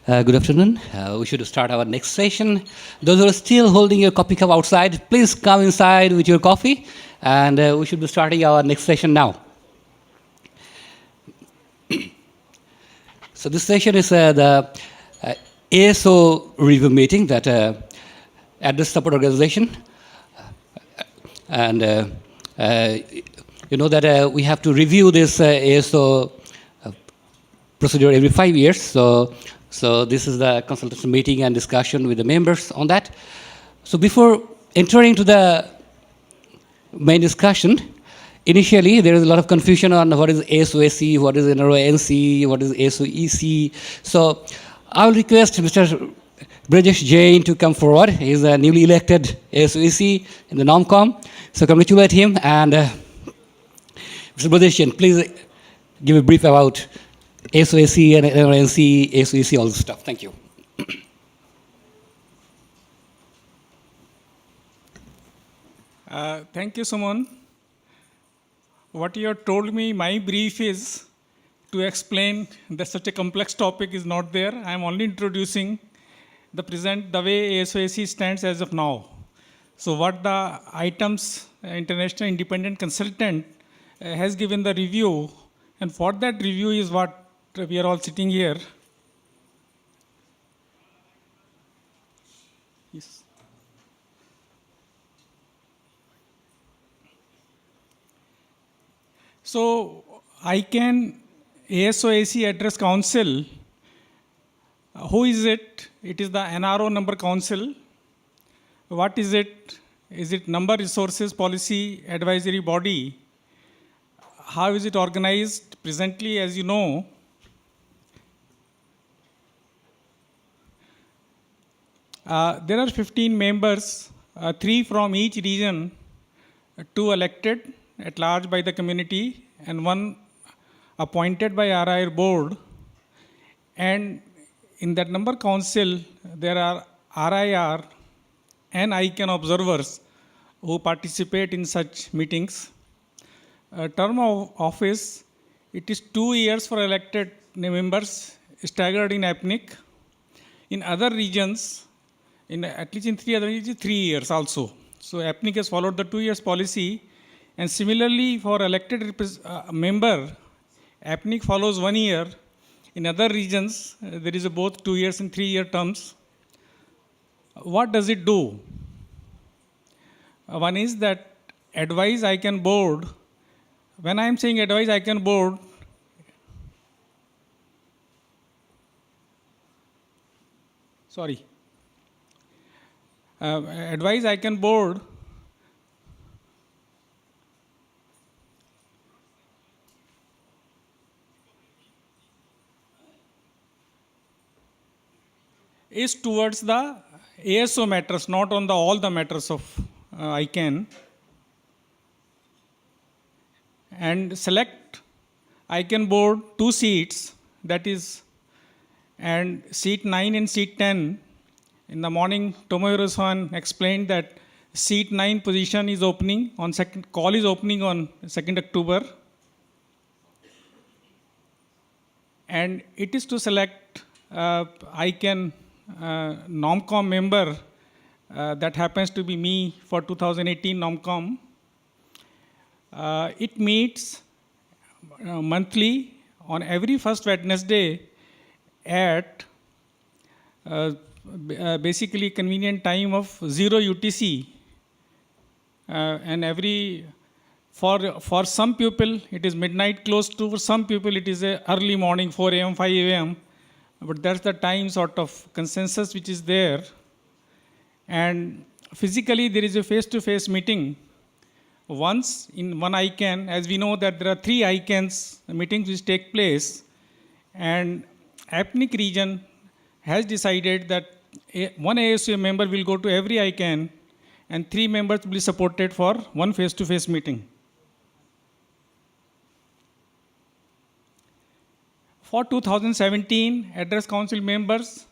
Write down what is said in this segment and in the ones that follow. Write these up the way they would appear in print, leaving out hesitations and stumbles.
Good afternoon. We should start our next session. Those who are still holding your coffee cup outside, please come inside with your coffee, and we should be starting our next session now. So this session is the ASO review meeting that Address Support Organization, and you know that we have to review this ASO procedure every 5 years. So this is the consultation meeting and discussion with the members on that. So before entering to the main discussion, initially there is a lot of confusion on what is ASOAC, what is NRO-NC, what is ASO-EC. So I will request Mr. Brajesh Jain to come forward. He is a newly elected ASO-EC in the NOMCOM. So congratulate him, and Mr. Brajesh Jain, please give a brief about ASOAC and NRO-NC, ASO-EC, all this stuff. Thank you. Thank you, Suman. What you have told me, my brief is to explain that such a complex topic is not there. I am only introducing the way ASOAC stands as of now. So what the items international independent consultant has given the review, and for that review is what we are all sitting here. Yes. So ASOAC Address Council, who is it? It is the NRO number council. What is it? Is it number resources policy advisory body? How is it organized? Presently, as you know, there are 15 members, 3 from each region, 2 elected at large by the community, and 1 appointed by RIR board. And in that number council, there are RIR and ICANN observers who participate in such meetings. Term of office, it is 2 years for elected members, staggered in APNIC. In other regions, at least in 3 other regions, 3 years also. So APNIC has followed the 2 years policy, and similarly for elected member, APNIC follows 1 year. In other regions, there is both 2 years and 3 year terms. What does it do? One is that advise ICANN board. When I am saying advise ICANN board, advise ICANN board is towards the ASO matters, not on all the matters of ICANN. And select ICANN board 2 seats, that is, and seat 9 and seat 10. In the morning, Tomohiro-san explained that seat 9 position is opening on call is opening on 2nd October. And it is to select ICANN NOMCOM member, that happens to be me for 2018 NOMCOM. It meets monthly on every first Wednesday at basically convenient time of 0 UTC, and for some people it is midnight close to, for some people it is early morning 4 a.m. 5 a.m. But that's the time sort of consensus which is there. And physically there is a face-to-face meeting once in one ICANN. As we know that there are 3 ICANNs meetings which take place, and APNIC region has decided that one ASO member will go to every ICANN and 3 members will be supported for one face-to-face meeting. For 2017 Address Council members,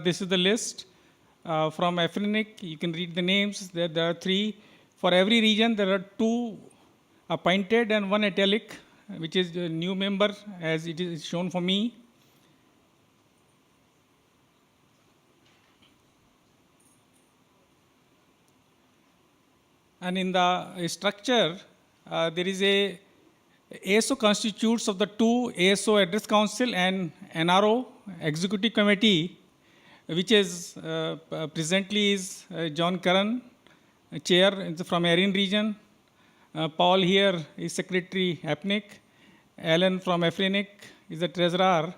this is the list from APNIC. You can read the names. There are 3. For every region, there are 2 appointed and 1 italic, which is a new member as it is shown for me. And in the structure, there is a ASO constitutes of the two ASO Address Council and NRO Executive Committee, which is presently is John Karan, chair from Erin region. Paul here is secretary APNIC. Alan from APNIC is the treasurer.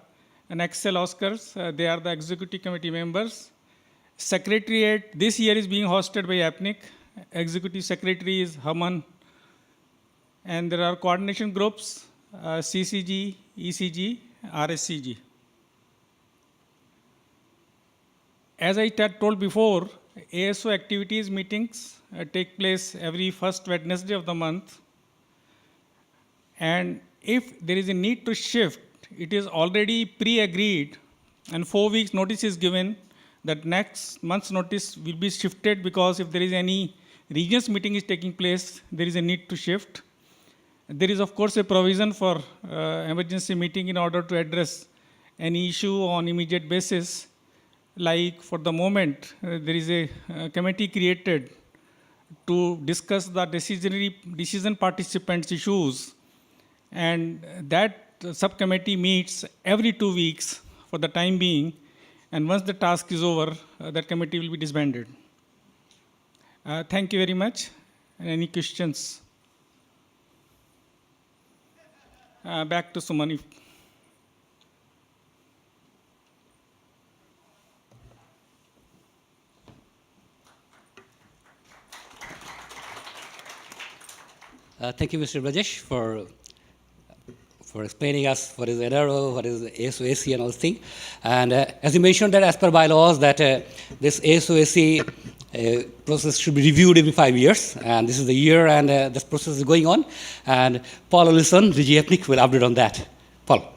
And Axel Oscars, they are the executive committee members. Secretariat this year is being hosted by APNIC. Executive secretary is Haman. And there are coordination groups, CCG, ECG, RSCG. As I told before, ASO activities meetings take place every first Wednesday of the month. And if there is a need to shift, it is already pre-agreed and 4 weeks notice is given that next month's notice will be shifted because if there is any regions meeting is taking place, there is a need to shift. There is of course a provision for emergency meeting in order to address any issue on immediate basis. Like for the moment, there is a committee created to discuss the decision participants issues, and that subcommittee meets every 2 weeks for the time being, and once the task is over, that committee will be disbanded. Thank you very much. Any questions? Back to Sumani. Thank you, Mr. Rajesh, for explaining us what is NRO, what is ASO-AC and all these things. And as you mentioned that as per bylaws that this ASO-AC process should be reviewed every 5 years, and this is the year and this process is going on. And Paul Ellison, DG APNIC, will update on that. Paul.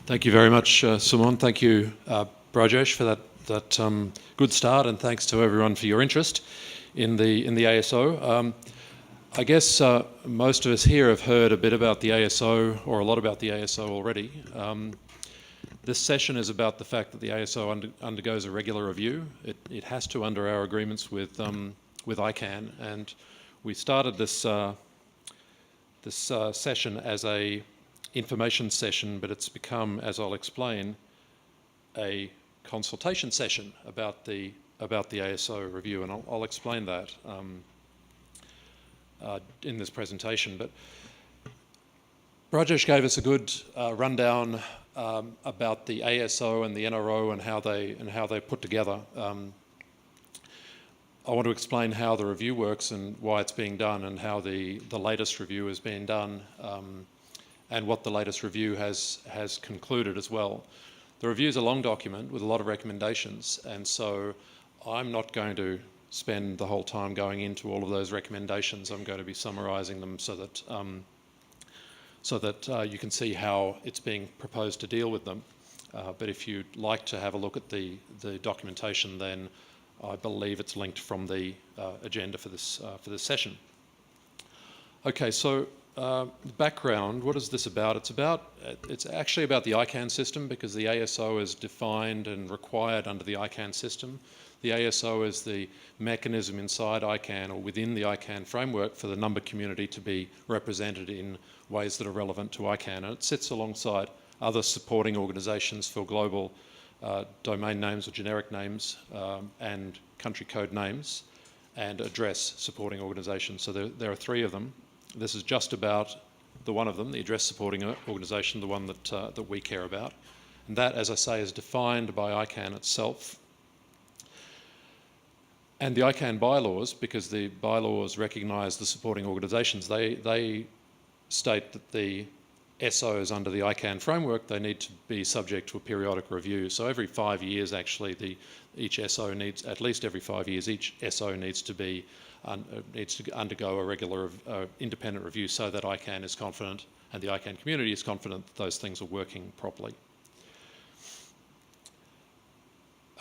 Thank you very much, Sumon. Thank you, Brajesh, for that good start, and thanks to everyone for your interest in the ASO. I guess most of us here have heard a bit about the ASO, or a lot about the ASO already. This session is about the fact that the ASO undergoes a regular review. It has to under our agreements with ICANN, and we started this session as a information session, but it's become, as I'll explain, a consultation session about the ASO review, and I'll explain that in this presentation. But Brajesh gave us a good rundown about the ASO and the NRO and how they put together. I want to explain how the review works and why it's being done, and how the latest review is being done, and what the latest review has concluded as well. The review is a long document with a lot of recommendations, and so I'm not going to spend the whole time going into all of those recommendations. I'm going to be summarising them so that you can see how it's being proposed to deal with them. But if you'd like to have a look at the documentation, then I believe it's linked from the agenda for this session. Okay, so background, what is this about? It's actually about the ICANN system, because the ASO is defined and required under the ICANN system. The ASO is the mechanism inside ICANN, or within the ICANN framework, for the number community to be represented in ways that are relevant to ICANN. And it sits alongside other supporting organisations for global domain names or generic names and country code names, and address supporting organisations. So there are 3 of them. This is just about the one of them, the address supporting organisation, the one that we care about. And that, as I say, is defined by ICANN itself. And the ICANN bylaws, because the bylaws recognise the supporting organisations, they state that the SOs under the ICANN framework, they need to be subject to a periodic review. So every 5 years, actually, each SO needs, at least every 5 years, each SO needs to undergo a regular independent review, so that ICANN is confident, and the ICANN community is confident, that those things are working properly.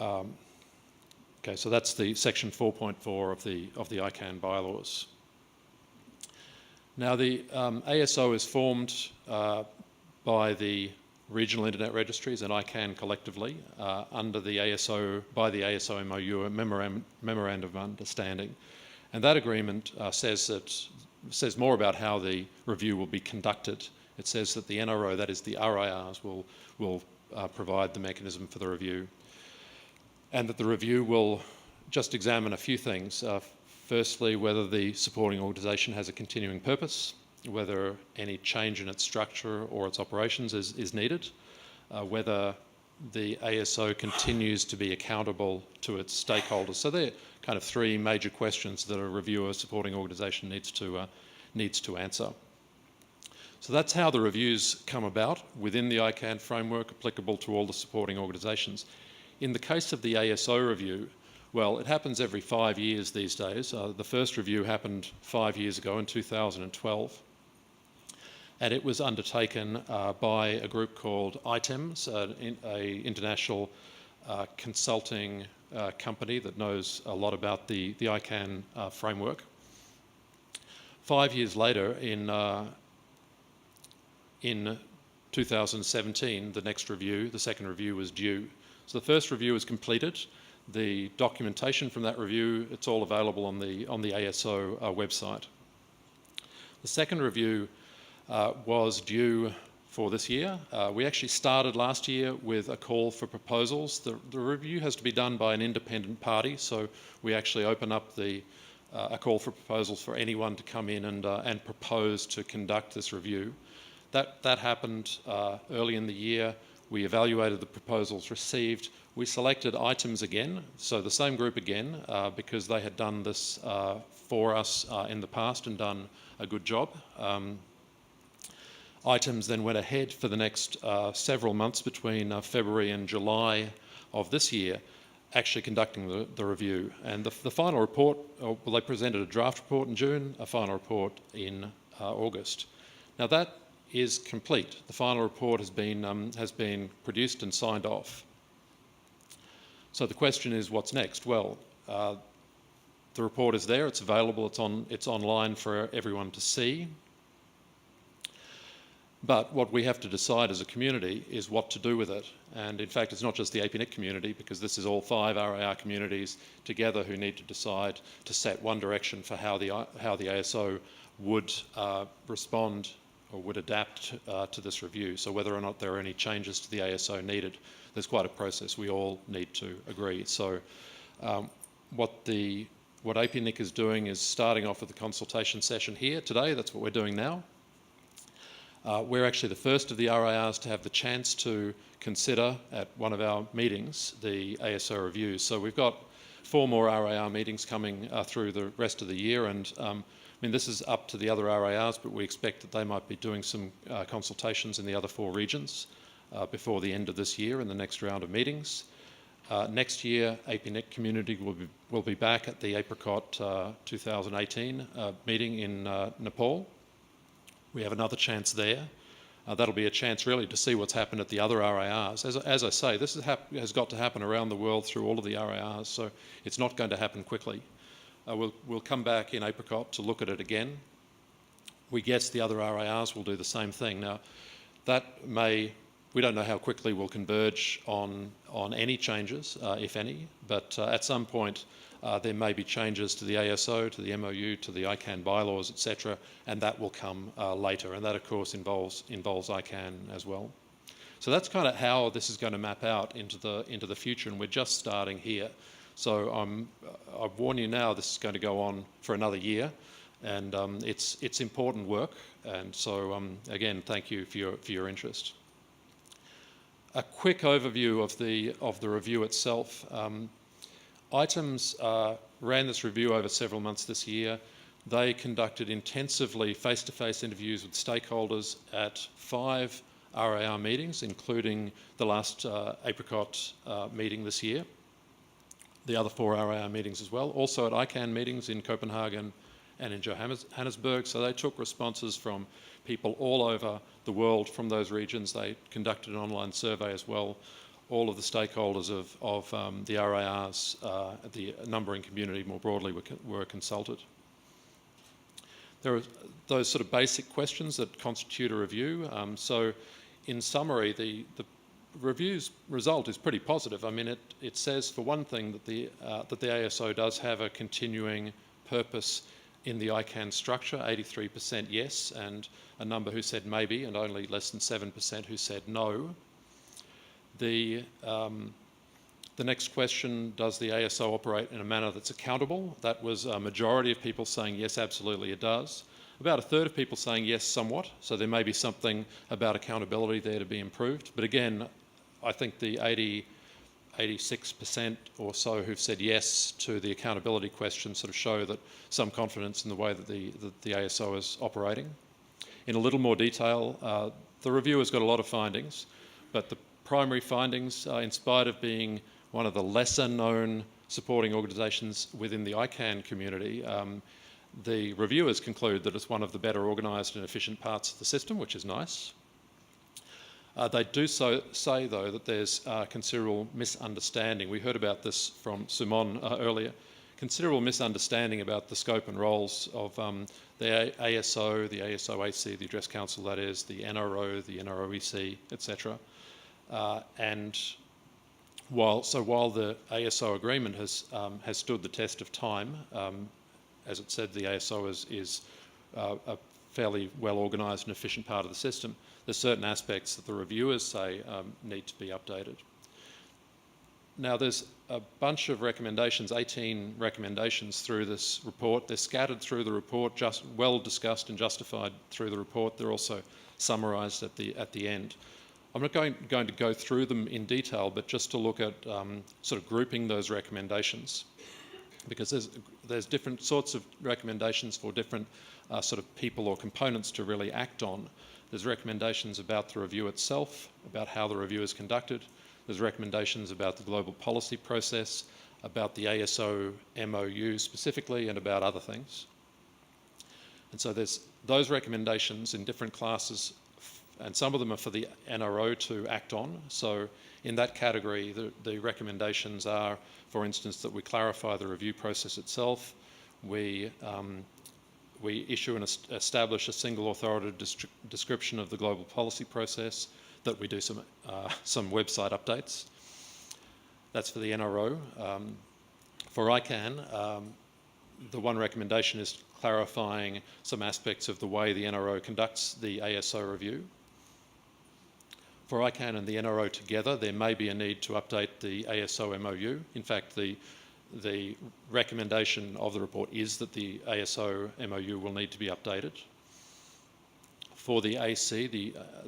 Okay, so that's the section 4.4 of the ICANN bylaws. Now the ASO is formed by the regional internet registries and ICANN collectively under the ASO, by the ASO MOU, a memorandum of understanding. And that agreement says more about how the review will be conducted. It says that the NRO, that is the RIRs, will provide the mechanism for the review, and that the review will just examine a few things. Firstly, whether the supporting organisation has a continuing purpose, whether any change in its structure or its operations is needed, whether the ASO continues to be accountable to its stakeholders. So they're kind of three major questions that a reviewer supporting organisation needs to answer. So that's how the reviews come about within the ICANN framework, applicable to all the supporting organisations. In the case of the ASO review, well, it happens every 5 years these days. The first review happened 5 years ago in 2012. And it was undertaken by a group called ITEMS, an international consulting company that knows a lot about the ICANN framework. 5 years later, in 2017, the next review, the second review, was due. So the first review was completed. The documentation from that review, it's all available on the ASO website. The second review was due for this year. We actually started last year with a call for proposals. The review has to be done by an independent party, so we actually open up a call for proposals for anyone to come in and propose to conduct this review. That happened early in the year. We evaluated the proposals received. We selected items again, so the same group again, because they had done this for us in the past and done a good job. Items then went ahead for the next several months between February and July of this year, actually conducting the review. And the final report, well, they presented a draft report in June, a final report in August. Now that is complete. The final report has been produced and signed off. So the question is, what's next? Well, the report is there, it's available, it's online for everyone to see. But what we have to decide as a community is what to do with it. And in fact, it's not just the APNIC community, because this is all 5 RIR communities together who need to decide to set one direction for how the ASO would respond or would adapt to this review. So whether or not there are any changes to the ASO needed, there's quite a process we all need to agree. So what APNIC is doing is starting off with the consultation session here today. That's what we're doing now. We're actually the first of the RIRs to have the chance to consider at one of our meetings the ASO review. So we've got 4 more RIR meetings coming through the rest of the year, and I mean, this is up to the other RIRs, but we expect that they might be doing some consultations in the other 4 regions before the end of this year in the next round of meetings. Next year, APNIC community will be back at the APRICOT 2018 meeting in Nepal. We have another chance there. That'll be a chance really to see what's happened at the other RIRs. As I say, this has got to happen around the world through all of the RIRs, so it's not going to happen quickly. We'll come back in APRICOT to look at it again. We guess the other RIRs will do the same thing. Now, we don't know how quickly we'll converge on any changes, if any, but at some point there may be changes to the ASO, to the MOU, to the ICANN bylaws, etc., and that will come later, and that of course involves ICANN as well. So that's kind of how this is going to map out into the future, and we're just starting here. So I warn you now, this is going to go on for another year, and it's important work, and so again, thank you for your interest. A quick overview of the review itself. ITEMS ran this review over several months this year. They conducted intensively face-to-face interviews with stakeholders at 5 RIR meetings, including the last APRICOT meeting this year, the other 4 RIR meetings as well, also at ICANN meetings in Copenhagen and in Johannesburg. So they took responses from people all over the world from those regions. They conducted an online survey as well. All of the stakeholders of the RIRs, the numbering community more broadly, were consulted. There are those sort of basic questions that constitute a review. So in summary, the review's result is pretty positive. I mean, it says, for one thing, that the ASO does have a continuing purpose in the ICANN structure, 83% yes, and a number who said maybe, and only less than 7% who said no. The next question, does the ASO operate in a manner that's accountable? That was a majority of people saying yes, absolutely it does. About a third of people saying yes, somewhat, so there may be something about accountability there to be improved. But again, I think the 86% or so who've said yes to the accountability question sort of show that some confidence in the way that the ASO is operating. In a little more detail, the review has got a lot of findings, but the primary findings, in spite of being one of the lesser known supporting organisations within the ICANN community, the reviewers conclude that it's one of the better organised and efficient parts of the system, which is nice. They do say, though, that there's considerable misunderstanding. We heard about this from Sumon earlier. Considerable misunderstanding about the scope and roles of the ASO, the ASO-AC, the Address Council, that is, the NRO, the NROEC, etc. And while the ASO agreement has stood the test of time, as it said, the ASO is a fairly well organised and efficient part of the system, there's certain aspects that the reviewers say need to be updated. Now, there's a bunch of recommendations, 18 recommendations through this report. They're scattered through the report, just well discussed and justified through the report. They're also summarised at the end. I'm not going to go through them in detail, but just to look at sort of grouping those recommendations, because there's different sorts of recommendations for different sort of people or components to really act on. There's recommendations about the review itself, about how the review is conducted. There's recommendations about the global policy process, about the ASO MOU specifically, and about other things. And so there's those recommendations in different classes, and some of them are for the NRO to act on. So in that category, the recommendations are, for instance, that we clarify the review process itself, we issue and establish a single authoritative description of the global policy process, that we do some website updates. That's for the NRO. For ICANN, the one recommendation is clarifying some aspects of the way the NRO conducts the ASO review. For ICANN and the NRO together, there may be a need to update the ASO MOU. In fact, the recommendation of the report is that the ASO MOU will need to be updated. For the AC,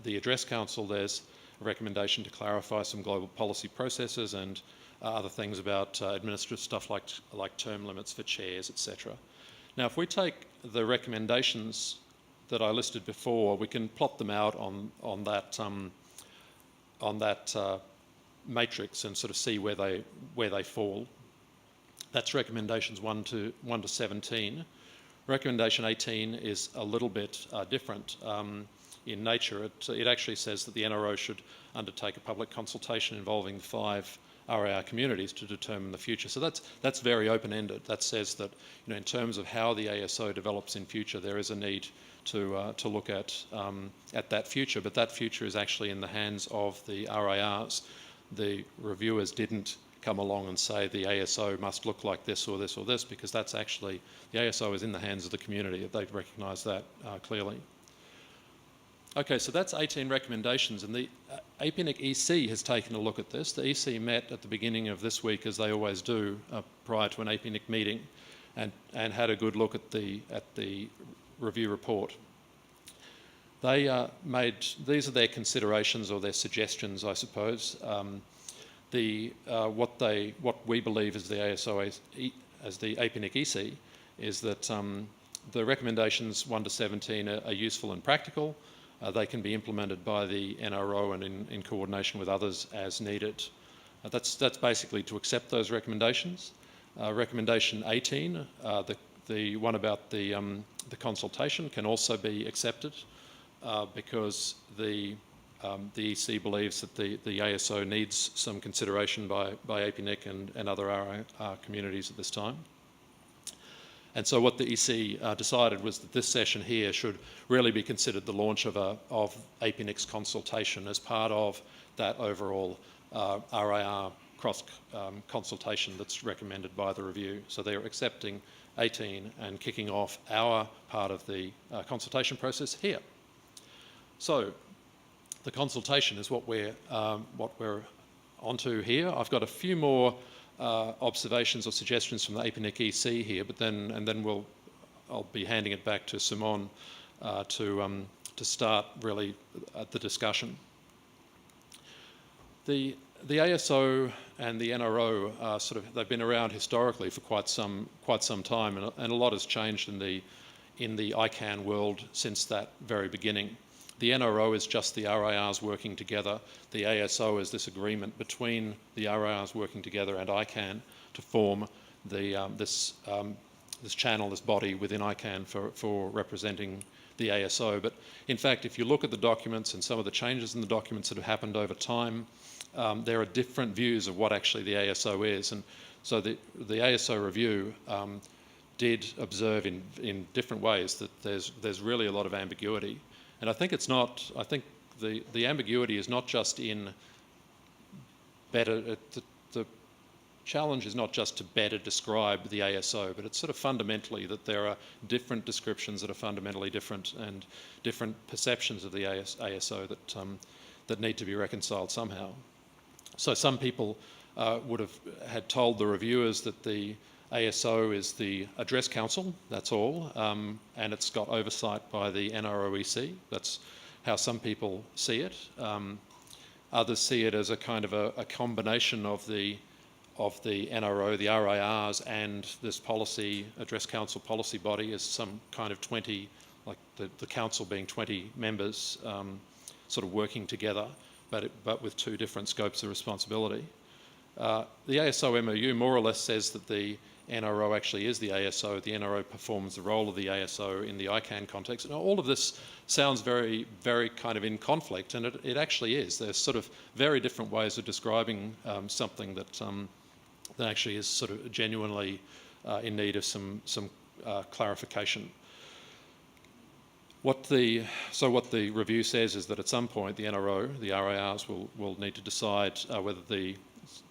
the Address Council, there's a recommendation to clarify some global policy processes and other things about administrative stuff like term limits for chairs, etc. Now, if we take the recommendations that I listed before, we can plot them out on that matrix and sort of see where they fall. That's recommendations 1 to 17. Recommendation 18 is a little bit different in nature. It actually says that the NRO should undertake a public consultation involving 5 RAR communities to determine the future. So that's very open-ended. That says that, in terms of how the ASO develops in future, there is a need to look at that future, but that future is actually in the hands of the RARs. The reviewers didn't come along and say the ASO must look like this or this or this, because that's actually, the ASO is in the hands of the community. They recognise that clearly. Okay, so that's 18 recommendations, and the APNIC EC has taken a look at this. The EC met at the beginning of this week, as they always do, prior to an APNIC meeting, and had a good look at the review report. They these are their considerations or their suggestions, I suppose. What we believe as the ASO, as the APNIC EC, is that the recommendations 1 to 17 are useful and practical. They can be implemented by the NRO and in coordination with others as needed. That's basically to accept those recommendations. Recommendation 18, the one about the consultation, can also be accepted because the EC believes that the ASO needs some consideration by APNIC and other RAR communities at this time. And so what the EC decided was that this session here should really be considered the launch of APNIC's consultation as part of that overall RIR cross consultation that's recommended by the review. So they're accepting 18 and kicking off our part of the consultation process here. So the consultation is what we're onto here. I've got a few more observations or suggestions from the APNIC EC here, but then I'll be handing it back to Simon to start really the discussion. The ASO and the NRO are they've been around historically for quite some time, and a lot has changed in the ICANN world since that very beginning. The NRO is just the RIRs working together. The ASO is this agreement between the RIRs working together and ICANN to form this channel, this body within ICANN for representing the ASO. But in fact, if you look at the documents and some of the changes in the documents that have happened over time, there are different views of what actually the ASO is. And so the ASO review did observe in different ways that there's really a lot of ambiguity. And I think it's not, I think the ambiguity is not just in better, the challenge is not just to better describe the ASO, but it's fundamentally that there are different descriptions that are fundamentally different and different perceptions of the ASO that need to be reconciled somehow. So some people had told the reviewers that the ASO is the Address Council, that's all, and it's got oversight by the NROEC. That's how some people see it. Others see it as a kind of a combination of the NRO, the RIRs, and this Address Council policy body as some kind of 20, like the council being 20 members, working together, but with two different scopes of responsibility. The ASO MOU more or less says that the NRO actually is the ASO. The NRO performs the role of the ASO in the ICANN context. And all of this sounds very, very kind of in conflict, and it actually is. There's very different ways of describing something that actually is genuinely in need of some clarification. What the review says is that at some point the NRO, the RIRs, will need to decide whether the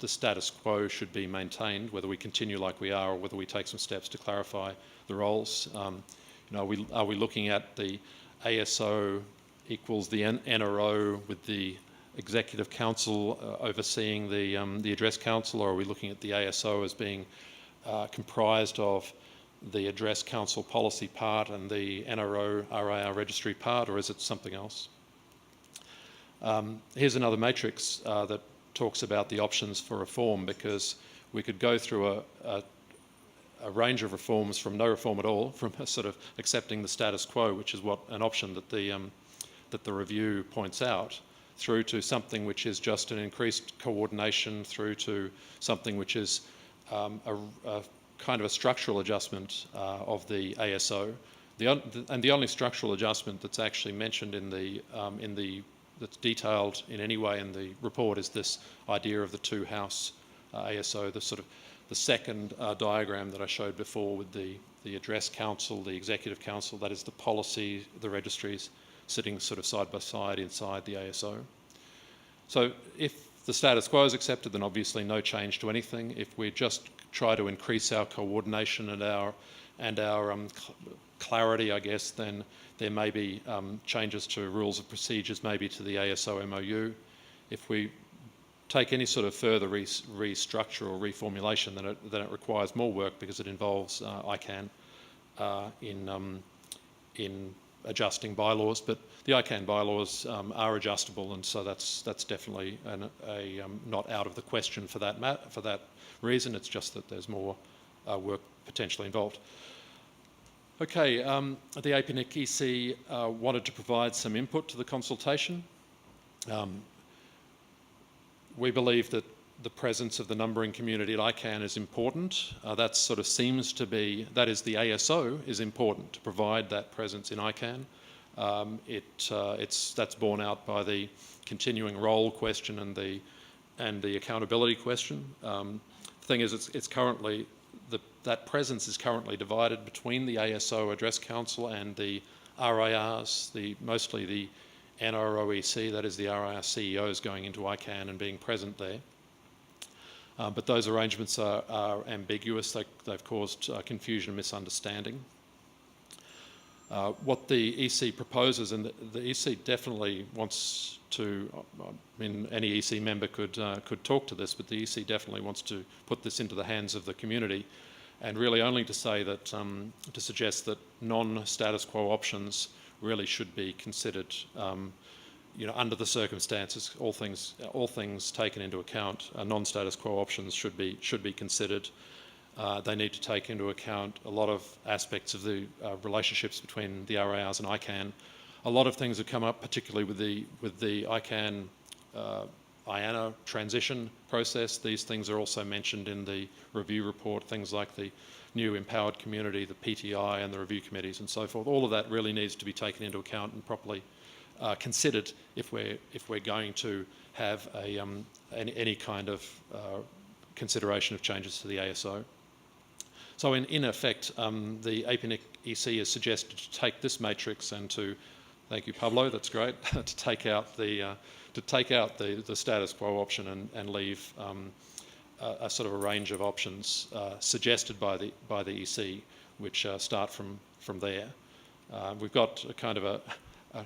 status quo should be maintained, whether we continue like we are, or whether we take some steps to clarify the roles. Are we looking at the ASO equals the NRO with the Executive Council overseeing the Address Council, or are we looking at the ASO as being comprised of the Address Council policy part and the NRO RIR registry part, or is it something else? Here's another matrix that talks about the options for reform, because we could go through a range of reforms from no reform at all, from accepting the status quo, which is an option that the review points out, through to something which is just an increased coordination, through to something which is a kind of a structural adjustment of the ASO. And the only structural adjustment that's actually mentioned that's detailed in any way in the report is this idea of the two-house ASO, the second diagram that I showed before with the Address Council, the Executive Council, that is the policy, the registries sitting side by side inside the ASO. So if the status quo is accepted, then obviously no change to anything. If we just try to increase our coordination and our clarity, I guess, then there may be changes to rules of procedures, maybe to the ASO MOU. If we take any further restructure or reformulation, then it requires more work, because it involves ICANN in adjusting bylaws. But the ICANN bylaws are adjustable, and so that's definitely not out of the question for that reason. It's just that there's more work potentially involved. Okay, the APNIC EC wanted to provide some input to the consultation. We believe that the presence of the numbering community at ICANN is important. That seems to be, that is, the ASO is important to provide that presence in ICANN. That's borne out by the continuing role question and the accountability question. The thing is, it's currently, that presence is currently divided between the ASO Address Council and the RIRs, mostly the NROEC, that is the RIR CEOs going into ICANN and being present there. But those arrangements are ambiguous. They've caused confusion and misunderstanding. What the EC proposes, and the EC definitely wants to, I mean, any EC member could talk to this, but the EC definitely wants to put this into the hands of the community, and really only to say that, to suggest that non-status quo options really should be considered, under the circumstances, all things taken into account, non-status quo options should be considered. They need to take into account a lot of aspects of the relationships between the RIRs and ICANN. A lot of things have come up, particularly with the ICANN IANA transition process. These things are also mentioned in the review report, things like the new empowered community, the PTI and the review committees and so forth. All of that really needs to be taken into account and properly considered if we're going to have any kind of consideration of changes to the ASO. So in effect, the APNIC EC has suggested to take this matrix and to, thank you Pablo, that's great, to take out the status quo option and leave a sort of a range of options suggested by the EC, which start from there. We've got a kind of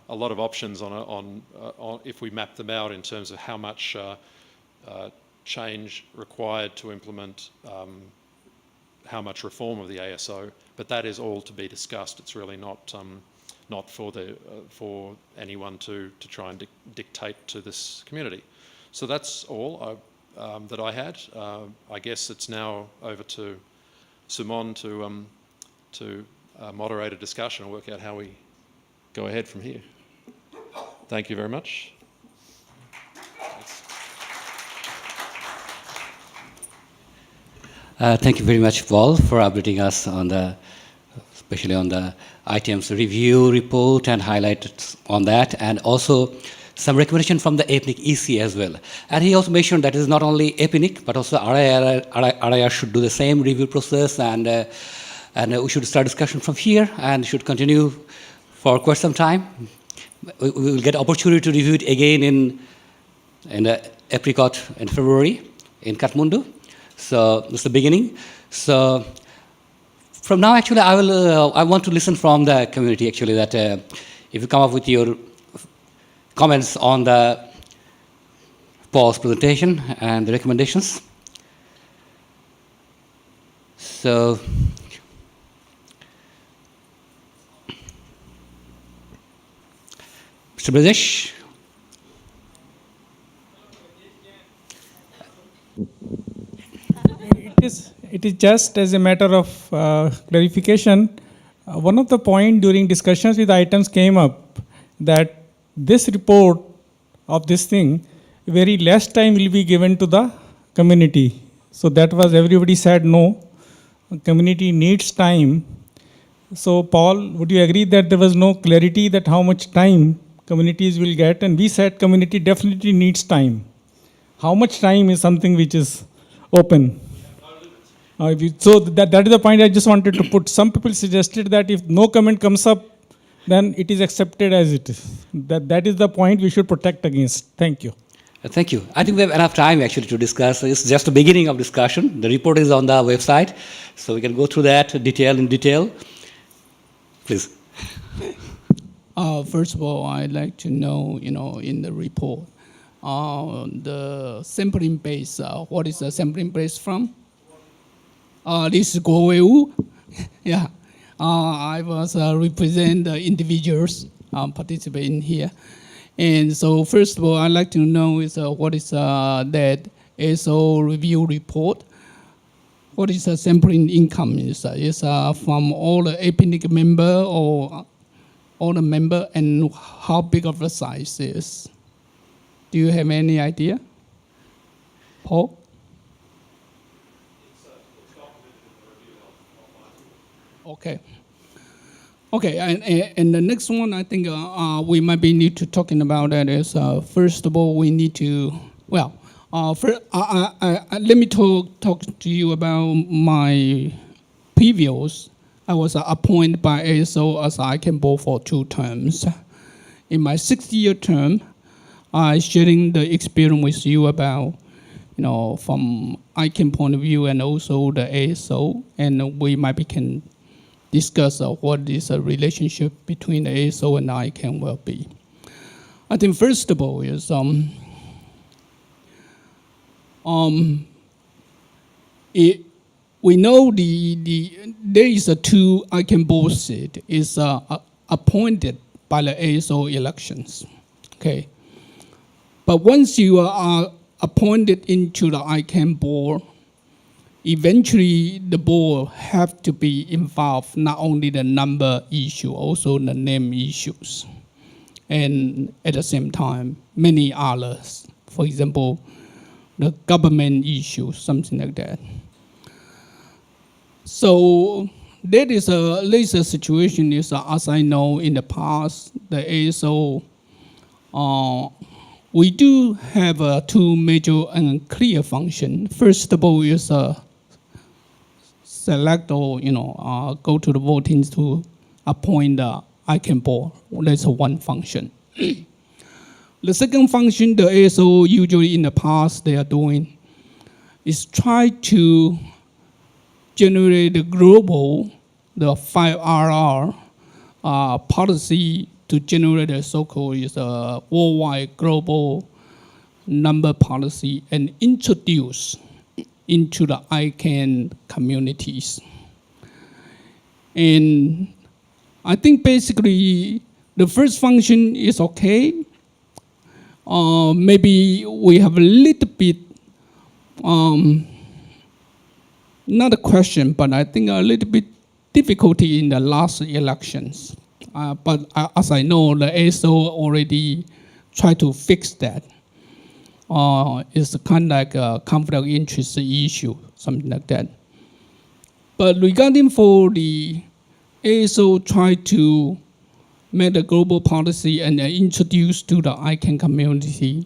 a lot of options on if we map them out in terms of how much change required to implement how much reform of the ASO, but that is all to be discussed. It's really not for anyone to try and dictate to this community. So that's all that I had. I guess it's now over to Sumon to moderate a discussion and work out how we go ahead from here. Thank you very much. Thank you very much, Paul, for updating us especially on the items review report and highlighted on that, and also some recommendation from the APNIC EC as well. And he also mentioned that it is not only APNIC, but also RIR should do the same review process, and we should start discussion from here and should continue for quite some time. We will get opportunity to review it again in the apricot in February in Kathmandu. So that's the beginning. So from now, actually, I want to listen from the community, actually, that if you come up with your comments on the Paul's presentation and the recommendations. So Mr. Brajesh. It is just as a matter of clarification. One of the points during discussions with items came up that this report of this thing, very less time will be given to the community. So that was, everybody said no, community needs time. So Paul, would you agree that there was no clarity that how much time communities will get? And we said community definitely needs time. How much time is something which is open? So that is the point I just wanted to put. Some people suggested that if no comment comes up, then it is accepted as it is. That is the point we should protect against. Thank you. Thank you. I think we have enough time actually to discuss. It's just the beginning of discussion. The report is on the website, so we can go through that in detail. Please. First of all, I'd like to know, in the report, the sampling base. What is the sampling base from? This is Guowu. Yeah. I was represent the individuals participating here. And so first of all, I'd like to know is what is that ASO review report? What is the sampling income? Is from all the APNIC member or all the member, and how big of the size is? Do you have any idea? Paul? Okay. Okay, and the next one, I think we might be need to talking about that is, first of all, we need to, let me talk to you about my previous, I was appointed by ASO as ICANN board for 2 terms. In my 6th-year term, I sharing the experience with you about, from ICANN point of view and also the ASO, and we maybe can discuss what is a relationship between the ASO and ICANN will be. I think first of all is we know there is a 2 ICANN board seat is appointed by the ASO elections, okay? But once you are appointed into the ICANN board, eventually the board have to be involved not only the number issue, also the name issues. And at the same time, many others, for example, the government issues, something like that. So that is a situation is, as I know in the past, the ASO, we do have 2 major and clear functions. First of all is select or, go to the voting to appoint the ICANN board. That's one function. The second function the ASO usually in the past they are doing is try to generate the global, the 5RR policy to generate a so-called worldwide global number policy and introduce into the ICANN communities. And I think basically the first function is okay. Maybe we have a little bit, not a question, but I think a little bit difficulty in the last elections. But as I know, the ASO already tried to fix that. It's kind of like a conflict of interest issue, something like that. But regarding for the ASO try to make a global policy and introduce to the ICANN community,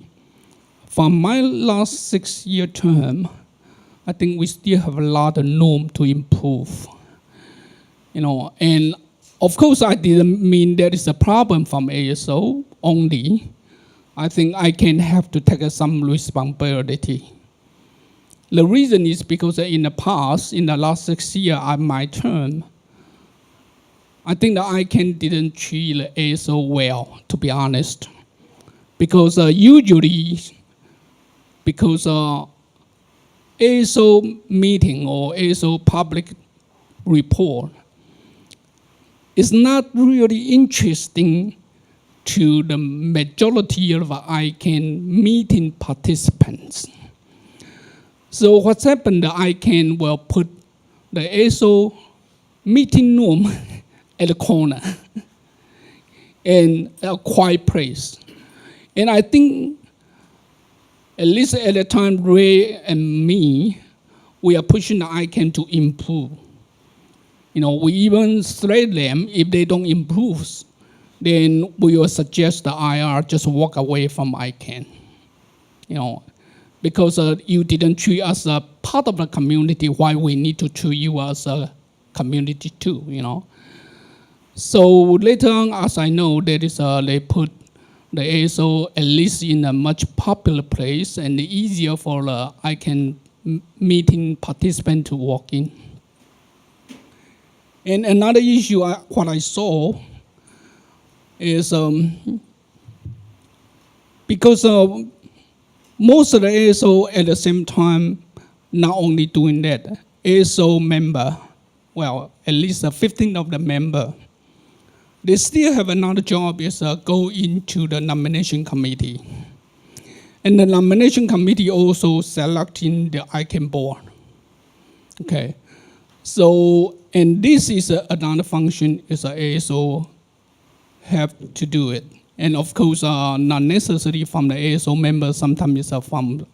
from my last 6-year term, I think we still have a lot of room to improve. And of course, I didn't mean there is a problem from ASO only. I think ICANN have to take some responsibility. The reason is because in the past, in the last 6 years of my term, I think that ICANN didn't treat the ASO well, to be honest. Because usually, because ASO meeting or ASO public report is not really interesting to the majority of ICANN meeting participants. So what's happened, the ICANN will put the ASO meeting room at the corner and a quiet place. And I think, at least at the time, Ray and me, we are pushing the ICANN to improve. We even threat them if they don't improve, then we will suggest the IR just walk away from ICANN. Because you didn't treat us as a part of the community, why we need to treat you as a community too, So later on, as I know, there is they put the ASO at least in a much popular place and easier for the ICANN meeting participant to walk in. And another issue, what I saw is because most of the ASO at the same time not only doing that, ASO member, well, at least 15 of the member, they still have another job is go into the nomination committee. And the nomination committee also selecting the ICANN board. Okay, so, and this is another function is ASO have to do it. And of course, not necessarily from the ASO members, sometimes it's from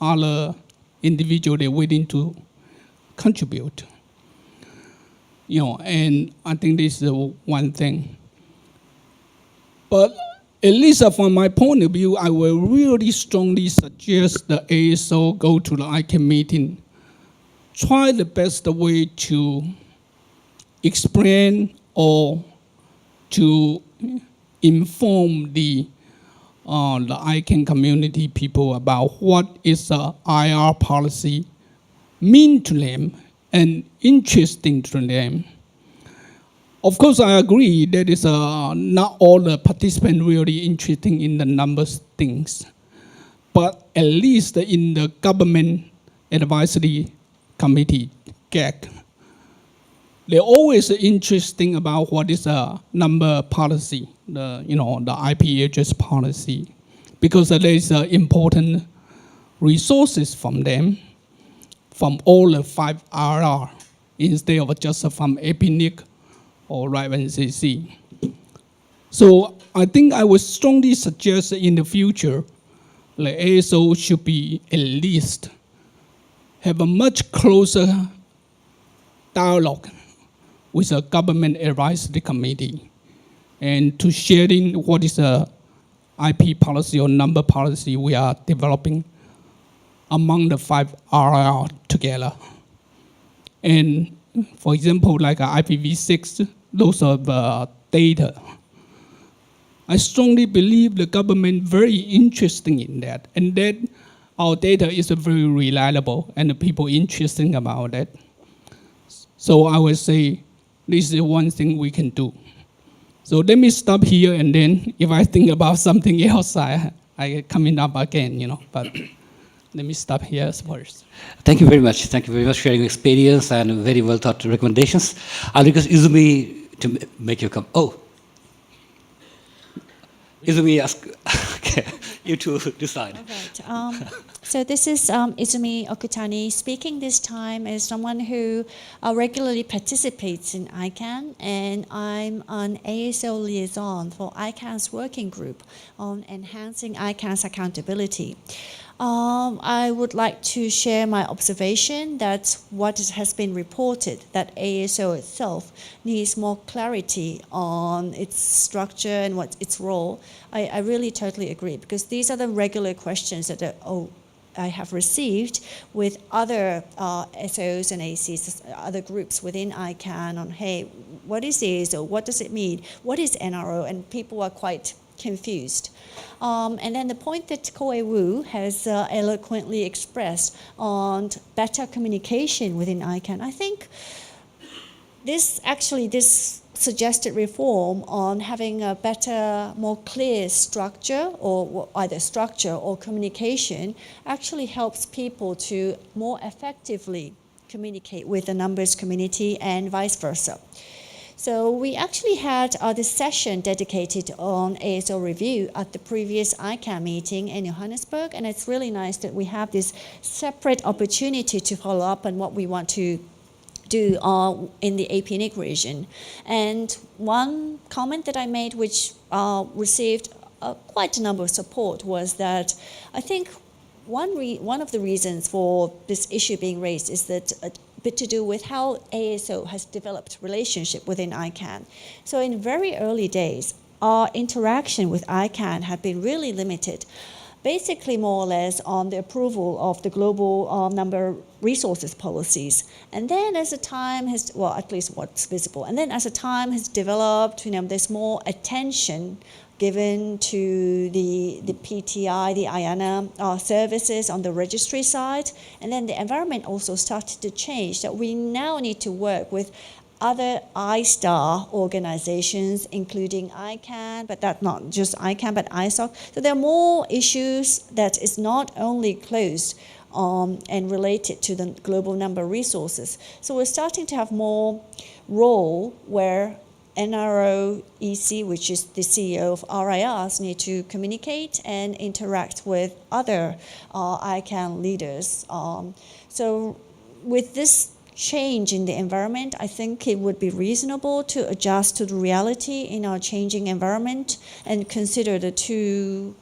other individuals they're willing to contribute. And I think this is one thing. But at least from my point of view, I will really strongly suggest the ASO go to the ICANN meeting, try the best way to explain or to inform the ICANN community people about what is the IR policy mean to them and interesting to them. Of course, I agree that is not all the participants really interested in the numbers things, but at least in the government advisory committee, GAC, they're always interesting about what is a number policy, the IP address policy, because there is important resources from them, from all the 5 RR, instead of just from APNIC or RIVE-NCC. So I think I would strongly suggest in the future, the ASO should be at least have a much closer dialogue with the government advisory committee and to sharing what is the IP policy or number policy we are developing among the 5 RR together. And for example, like IPv6, those are data. I strongly believe the government very interested in that, and that our data is very reliable and the people interested about that. So I would say this is one thing we can do. So let me stop here, and then if I think about something else, I coming up again, but let me stop here first. Thank you very much. Thank you very much for sharing your experience and very well thought recommendations. I'll request Izumi to make your comment. Oh, Izumi, ask. Okay, you two decide. All right. So this is Izumi Okutani speaking this time as someone who regularly participates in ICANN, and I'm an ASO liaison for ICANN's working group on enhancing ICANN's accountability. I would like to share my observation that what has been reported, that ASO itself needs more clarity on its structure and what its role. I really totally agree, because these are the regular questions that I have received with other SOs and ACs, other groups within ICANN on, hey, what is ASO? What does it mean? What is NRO? And people are quite confused. And then the point that Koe Wu has eloquently expressed on better communication within ICANN, I think this suggested reform on having a better, more clear structure, or either structure or communication, actually helps people to more effectively communicate with the numbers community and vice versa. So we actually had this session dedicated on ASO review at the previous ICANN meeting in Johannesburg, and it's really nice that we have this separate opportunity to follow up on what we want to do in the APNIC region. And one comment that I made, which received quite a number of support, was that I think one of the reasons for this issue being raised is that a bit to do with how ASO has developed relationship within ICANN. So in very early days, our interaction with ICANN had been really limited, basically more or less on the approval of the global number resources policies. And then as the time has, well, at least what's visible, and then as the time has developed, there's more attention given to the PTI, the IANA services on the registry side. And then the environment also started to change, that we now need to work with other ISTAR organizations, including ICANN, but that's not just ICANN, but ISOC. So there are more issues that is not only closed and related to the global number resources. So we're starting to have more role where NRO EC, which is the CEO of RIRs, need to communicate and interact with other ICANN leaders. So with this change in the environment, I think it would be reasonable to adjust to the reality in our changing environment and consider the two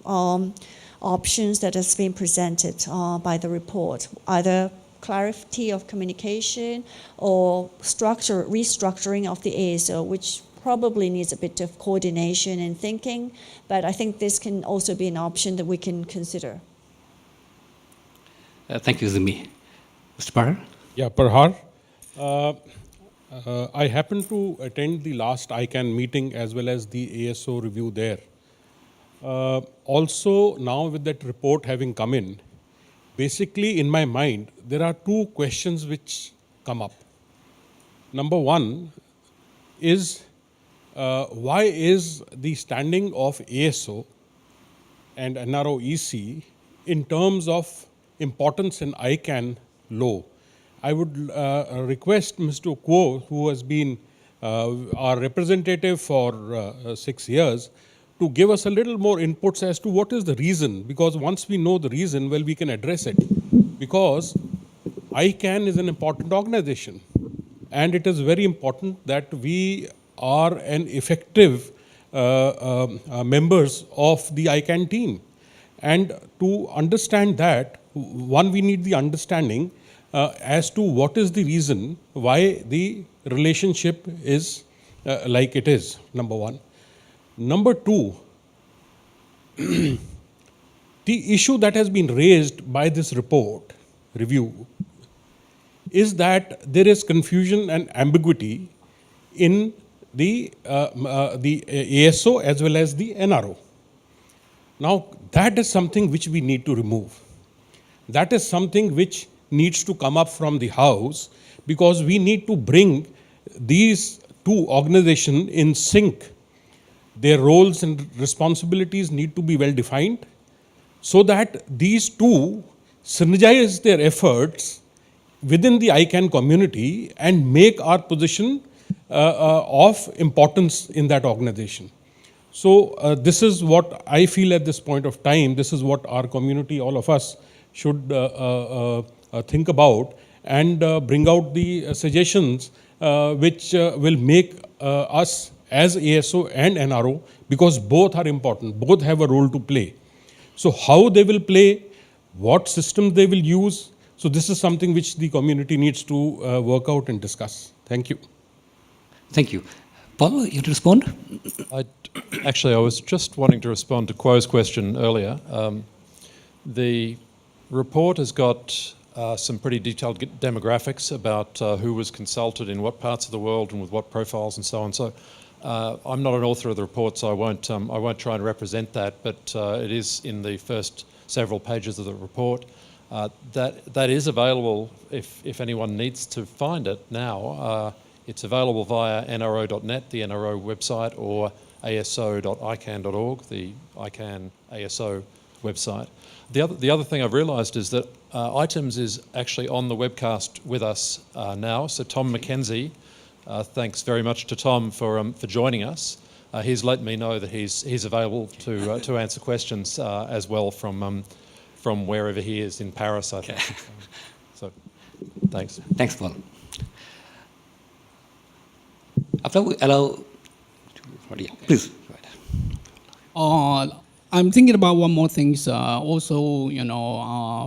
options that has been presented by the report, either clarity of communication or restructuring of the ASO, which probably needs a bit of coordination and thinking, but I think this can also be an option that we can consider. Thank you, Zumi. Mr. Parhar? Yeah, Parhar. I happened to attend the last ICANN meeting as well as the ASO review there. Also, now with that report having come in, basically in my mind, there are two questions which come up. Number one is, why is the standing of ASO and NRO-EC in terms of importance in ICANN low? I would request Mr. Kuo, who has been our representative for 6 years, to give us a little more inputs as to what is the reason, because once we know the reason, well, we can address it. Because ICANN is an important organization, and it is very important that we are an effective members of the ICANN team. And to understand that, one, we need the understanding as to what is the reason why the relationship is like it is, number one. Number two, the issue that has been raised by this report review is that there is confusion and ambiguity in the ASO as well as the NRO. Now, that is something which we need to remove. That is something which needs to come up from the house, because we need to bring these two organizations in sync. Their roles and responsibilities need to be well defined so that these two synergize their efforts within the ICANN community and make our position of importance in that organization. So this is what I feel at this point of time. This is what our community, all of us, should think about and bring out the suggestions which will make us as ASO and NRO, because both are important, both have a role to play. So how they will play, what systems they will use, so this is something which the community needs to work out and discuss. Thank you. Thank you. Paul, you to respond? Actually, I was just wanting to respond to Kuo's question earlier. The report has got some pretty detailed demographics about who was consulted in what parts of the world and with what profiles and so on. So I'm not an author of the report, so I won't try and represent that, but it is in the first several pages of the report. That is available if anyone needs to find it now. It's available via nro.net, the NRO website, or aso.icann.org, the ICANN ASO website. The other thing I've realised is that Items is actually on the webcast with us now. So Tom McKenzie, thanks very much to Tom for joining us. He's let me know that he's available to answer questions as well from wherever he is in Paris, I think. So, thanks. Thanks, Paul. After we allow, please. I'm thinking about one more thing. Also,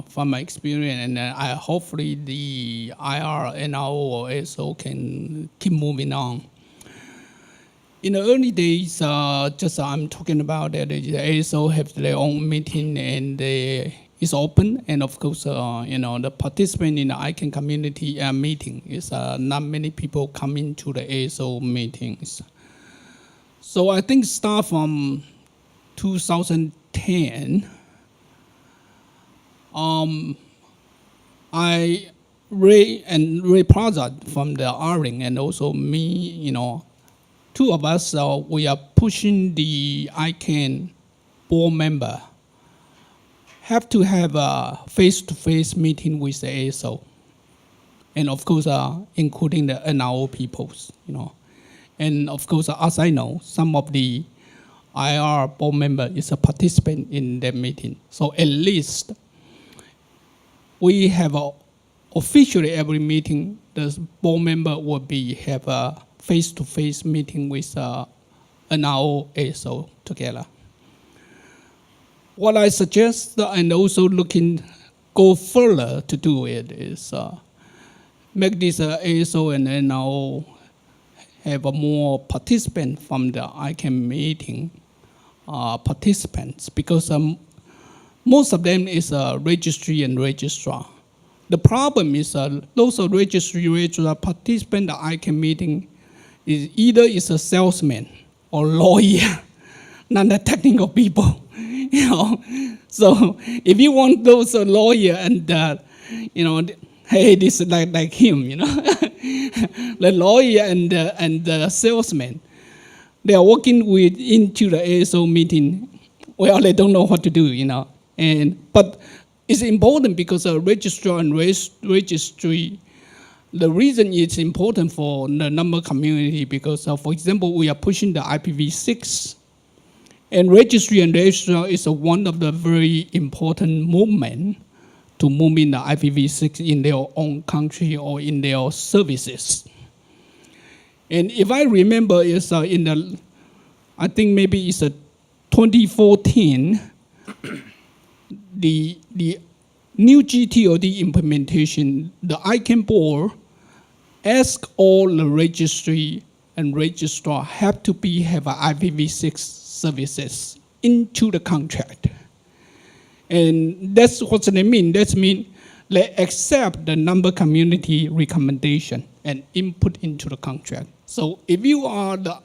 from my experience, and I hopefully the IR and our ASO can keep moving on. In the early days, I'm talking about that the ASO have their own meeting and it's open, and of course, the participant in the ICANN community meeting is not many people come into the ASO meetings. So I think start from 2010, Ray Plaza from the RING and also me, two of us, we are pushing the ICANN board member have to have a face-to-face meeting with the ASO, and of course, including the NRO peoples, And of course, as I know, some of the IR board member is a participant in that meeting. So at least we have officially every meeting, the board member will have a face-to-face meeting with NRO ASO together. What I suggest, and also go further to do it, is make this ASO and NRO have a more participant from the ICANN meeting participants, because most of them is a registry and registrar. The problem is those registry participant in the ICANN meeting is either is a salesman or lawyer, not the technical people. So if you want those lawyer and hey, this is like him, the lawyer and the salesman, they are walking into the ASO meeting. Well, they don't know what to do, but it's important because registrar and registry. The reason it's important for the number community because, for example, we are pushing the IPv6, and registry and registrar is one of the very important movement to move in the IPv6 in their own country or in their services. And if I remember, it's I think maybe it's 2014, the new GTOD implementation, the ICANN board asked all the registry and registrar have to have IPv6 services into the contract. And that's what they mean. That means they accept the number community recommendation and input into the contract. So if you are the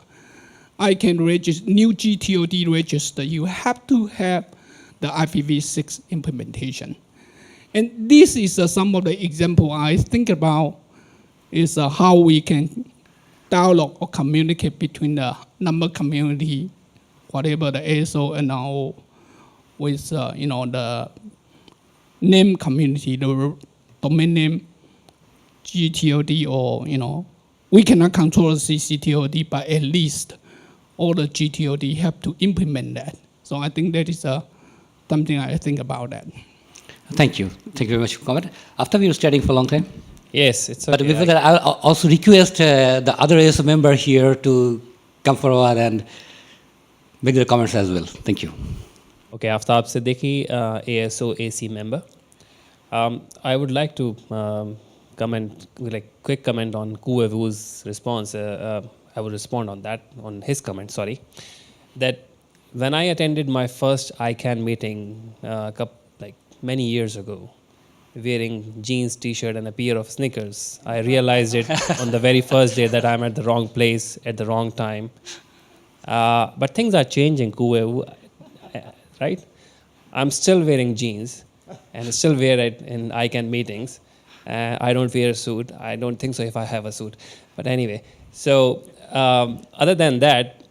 ICANN new GTOD register, you have to have the IPv6 implementation. And this is some of the example I think about is how we can dialogue or communicate between the number community, whatever the ASO and now with the name community, the domain name GTOD, or we cannot control the CCTOD, but at least all the GTOD have to implement that. So I think that is something I think about that. Thank you. Thank you very much for comment. After we were studying for a long time. Yes, it's But okay. before that, I'll also request the other ASO member here to come forward and make their comments as well. Thank you. Okay, Aftab Siddiqui, ASO AC member. I would like to quick comment on Kuevu's response. I will respond on his comment, sorry. That when I attended my first ICANN meeting many years ago, wearing jeans, t-shirt, and a pair of sneakers, I realized it on the very first day that I'm at the wrong place at the wrong time. But things are changing, Kuevu, right? I'm still wearing jeans and still wear it in ICANN meetings. I don't wear a suit. I don't think so if I have a suit. But anyway, so other than that,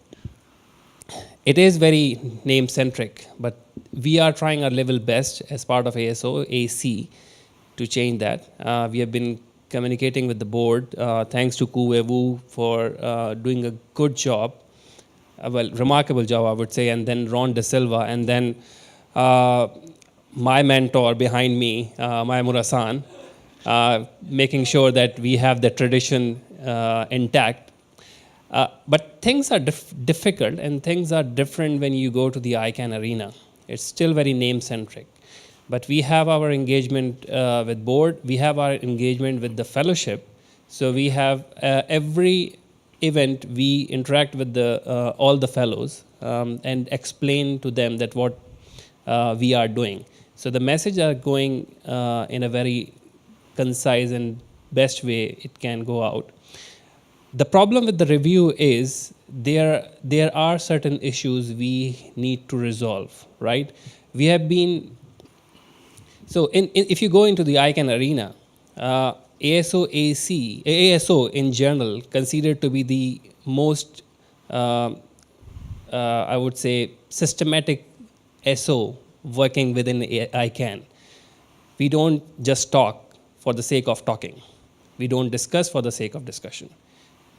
it is very name-centric, but we are trying our level best as part of ASO, AC, to change that. We have been communicating with the board. Thanks to Kuevu for doing a good job, remarkable job, I would say, and then Ron De Silva, and then my mentor behind me, Maimura-san, making sure that we have the tradition intact. But things are difficult and things are different when you go to the ICANN arena. It's still very name-centric. But we have our engagement with board. We have our engagement with the fellowship. So we have every event, we interact with all the fellows and explain to them that what we are doing. So the message are going in a very concise and best way it can go out. The problem with the review is there are certain issues we need to resolve, right? We have been, so if you go into the ICANN arena, ASO in general, considered to be the most, I would say, systematic SO working within ICANN. We don't just talk for the sake of talking. We don't discuss for the sake of discussion.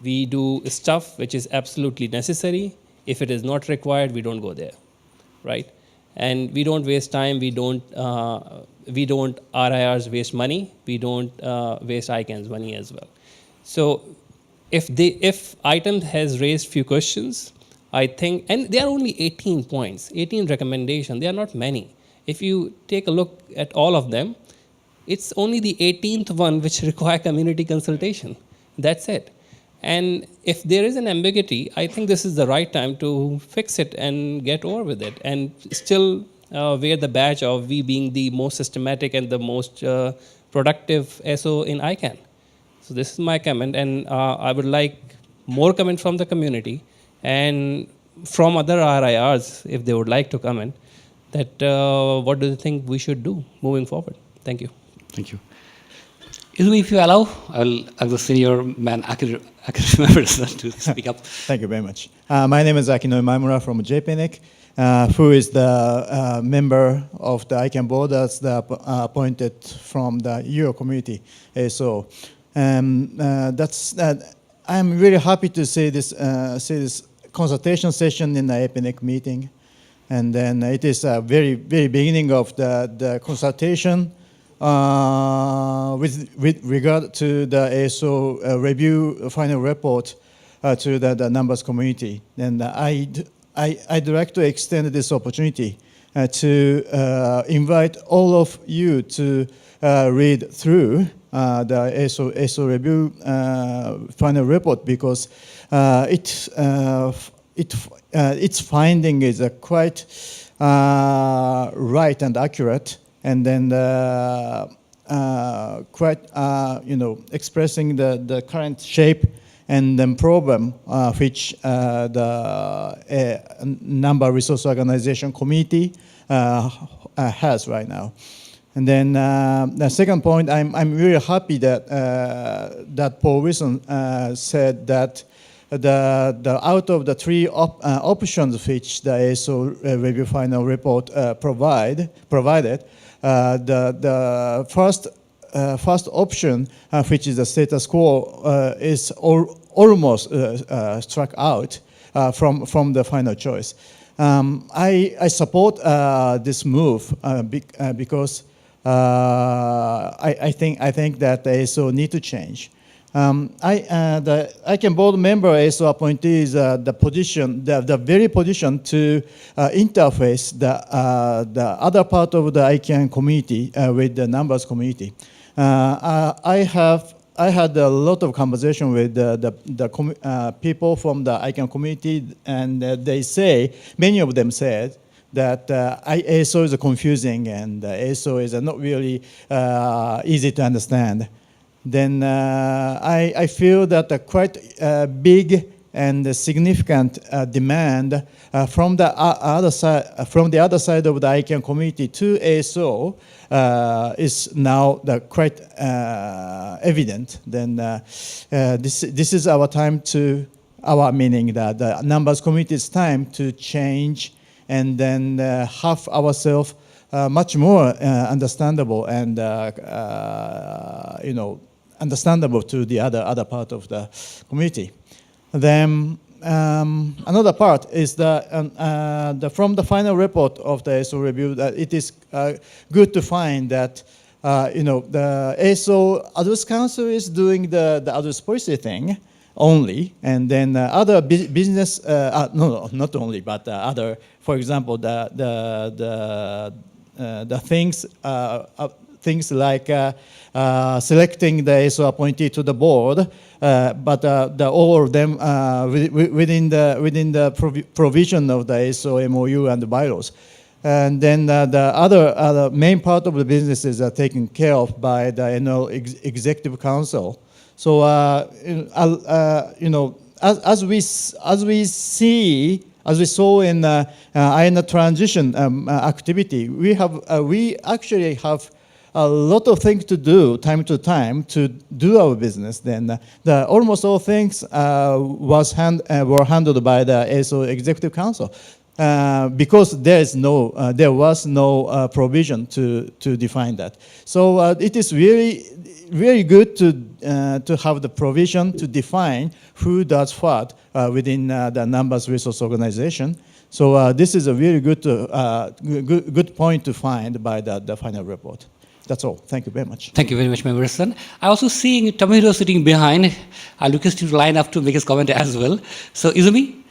We do stuff which is absolutely necessary. If it is not required, we don't go there, right? And we don't waste time. We don't RIRs waste money. We don't waste ICANN's money as well. So if item has raised few questions, I think, and there are only 18 points, 18 recommendations. They are not many. If you take a look at all of them, it's only the 18th one which require community consultation. That's it. And if there is an ambiguity, I think this is the right time to fix it and get over with it and still wear the badge of we being the most systematic and the most productive SO in ICANN. So this is my comment, and I would like more comment from the community and from other RIRs, if they would like to comment, that what do they think we should do moving forward? Thank you. Thank you. Izumi, if you allow, I'll ask the senior man, academic members to speak up. Thank you very much. My name is Akinoue Maimura from JPNIC, who is the member of the ICANN board that's appointed from the Euro community. So I'm really happy to see this consultation session in the APNIC meeting. And then it is a very, very beginning of the consultation with regard to the ASO review final report to the numbers community. And I'd like to extend this opportunity to invite all of you to read through the ASO review final report, because its finding is quite right and accurate, and then quite expressing the current shape and then problem which the number resource organization committee has right now. And then the second point, I'm really happy that that Paul Wilson said that the out of the three options which the ASO review final report provided, the first option, which is the status quo, is almost struck out from the final choice. I support this move because I think that the ASO need to change. The ICANN board member ASO appointee is the position, the very position to interface the other part of the ICANN community with the numbers community. I had a lot of conversation with the people from the ICANN community, and many of them said that ASO is confusing and ASO is not really easy to understand. Then I feel that a quite big and significant demand from the other side of the ICANN community to ASO is now quite evident. Then this is our time meaning that the numbers community's time to change and then have ourselves much more understandable and understandable to the other part of the community. Then another part is from the final report of the ASO review that it is good to find that the ASO Advice Council is doing the advice policy thing only, and then other business no, not only, but other, for example, the things like selecting the ASO appointee to the board, but all of them within the provision of the ASO MOU and the bylaws. And then the other main part of the businesses are taken care of by the annual executive council. So as we saw in the transition activity, we actually have a lot of things to do time to time to do our business. Then almost all things were handled by the ASO Executive Council because there was no provision to define that. So it is really good to have the provision to define who does what within the numbers resource organization. So this is a really good point to find by the final report. That's all. Thank you very much. Thank you very much, Member Son. I also seeing Tomohiro sitting behind. I'll request you to line up to make his comment as well. So, Izumi?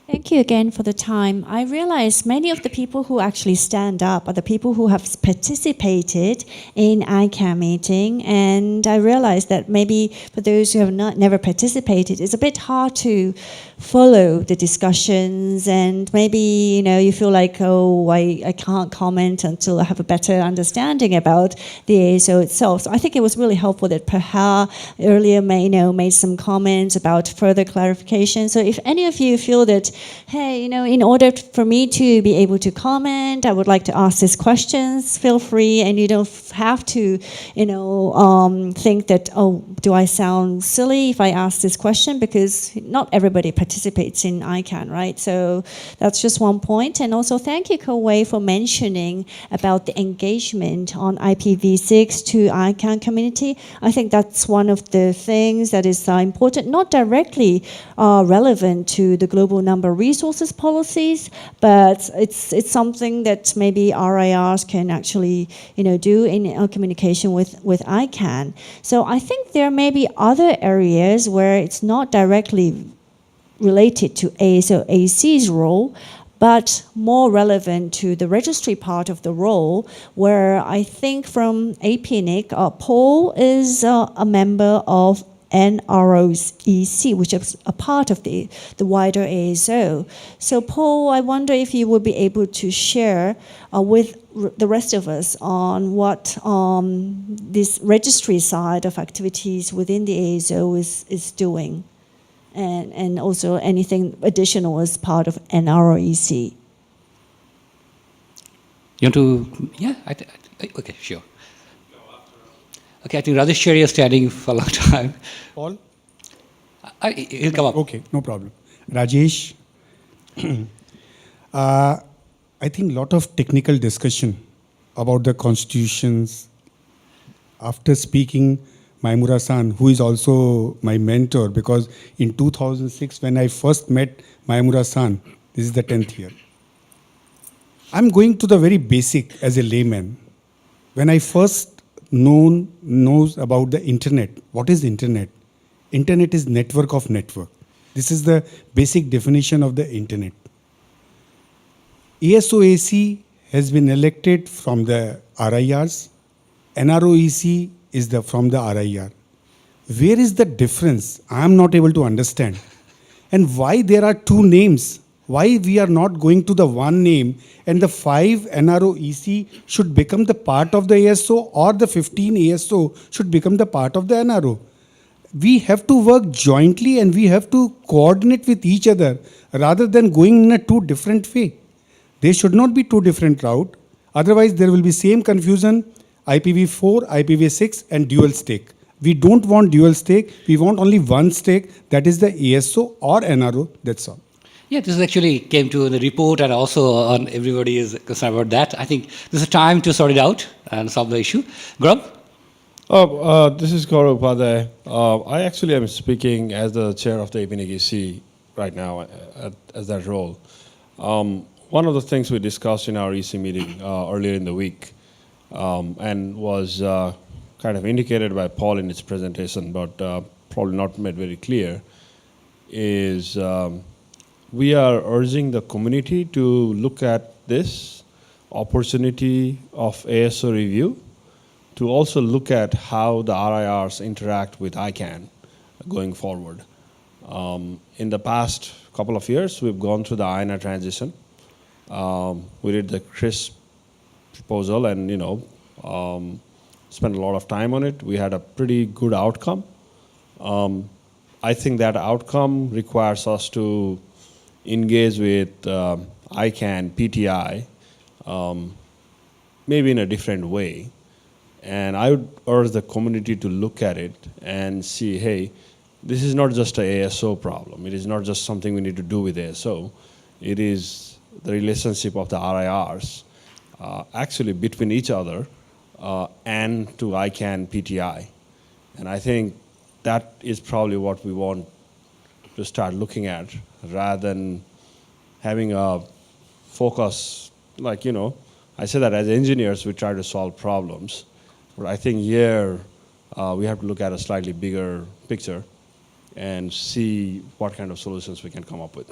Thank you again for the time. I realize many of the people who actually stand up are the people who have participated in ICANN meeting, and I realize that maybe for those who have never participated, it's a bit hard to follow the discussions, and maybe you feel like, oh, I can't comment until I have a better understanding about the ASO itself. So I think it was really helpful that Perha earlier made some comments about further clarification. So if any of you feel that, hey, in order for me to be able to comment, I would like to ask these questions, feel free, and you don't have to, think that, oh, do I sound silly if I ask this question? Because not everybody participates in ICANN, right? So that's just one point. And also thank you, Ko-Wei, for mentioning about the engagement on IPv6 to ICANN community. I think that's one of the things that is important, not directly relevant to the global number resources policies, but it's something that maybe RIRs can actually do in communication with ICANN. So I think there may be other areas where it's not directly related to ASO/AC's role, but more relevant to the registry part of the role, where I think from APNIC, Paul is a member of NRO's EC, which is a part of the wider ASO. So Paul, I wonder if you would be able to share with the rest of us on what this registry side of activities within the ASO is doing, and also anything additional as part of NRO EC. You want to, yeah, okay, sure. Okay, I think Rajesh Cherry is standing for a long time. Paul? He'll come up. Okay, no problem. Rajesh, I think a lot of technical discussion about the constitutions. After speaking, Maimura-san, who is also my mentor, because in 2006, when I first met Maimura-san, this is the 10th year. I'm going to the very basic as a layman. When I first knows about the internet. What is internet? Internet is network of network. This is the basic definition of the internet. ASO/AC has been elected from the RIRs. NROEC is from the RIR. Where is the difference? I am not able to understand. And why there are two names? Why we are not going to the one name, and the 5 NROEC should become the part of the ASO, or the 15 ASO should become the part of the NRO. We have to work jointly and we have to coordinate with each other rather than going in a two different way. There should not be two different route. Otherwise there will be same confusion, IPv4, IPv6 and dual stake. We don't want dual stake. We want only one stake, that is the ASO or NRO, that's all. Yeah, this actually came to the report, and also on everybody is concerned about that. I think this is a time to sort it out and solve the issue. Gaurav? This is Gaurav Upadhyay. I actually am speaking as the chair of the APNIC right now as that role. One of the things we discussed in our EC meeting earlier in the week and was kind of indicated by Paul in his presentation, but probably not made very clear, is we are urging the community to look at this opportunity of ASO review to also look at how the RIRs interact with ICANN going forward. In the past couple of years, we've gone through the INA transition. We did the CRISP proposal and spent a lot of time on it. We had a pretty good outcome. I think that outcome requires us to engage with ICANN, PTI, maybe in a different way. And I would urge the community to look at it and see, hey, this is not just an ASO problem. It is not just something we need to do with ASO. It is the relationship of the RIRs actually between each other and to ICANN, PTI. And I think that is probably what we want to start looking at, rather than having a focus, like, I say that as engineers, we try to solve problems. But I think here, we have to look at a slightly bigger picture and see what kind of solutions we can come up with.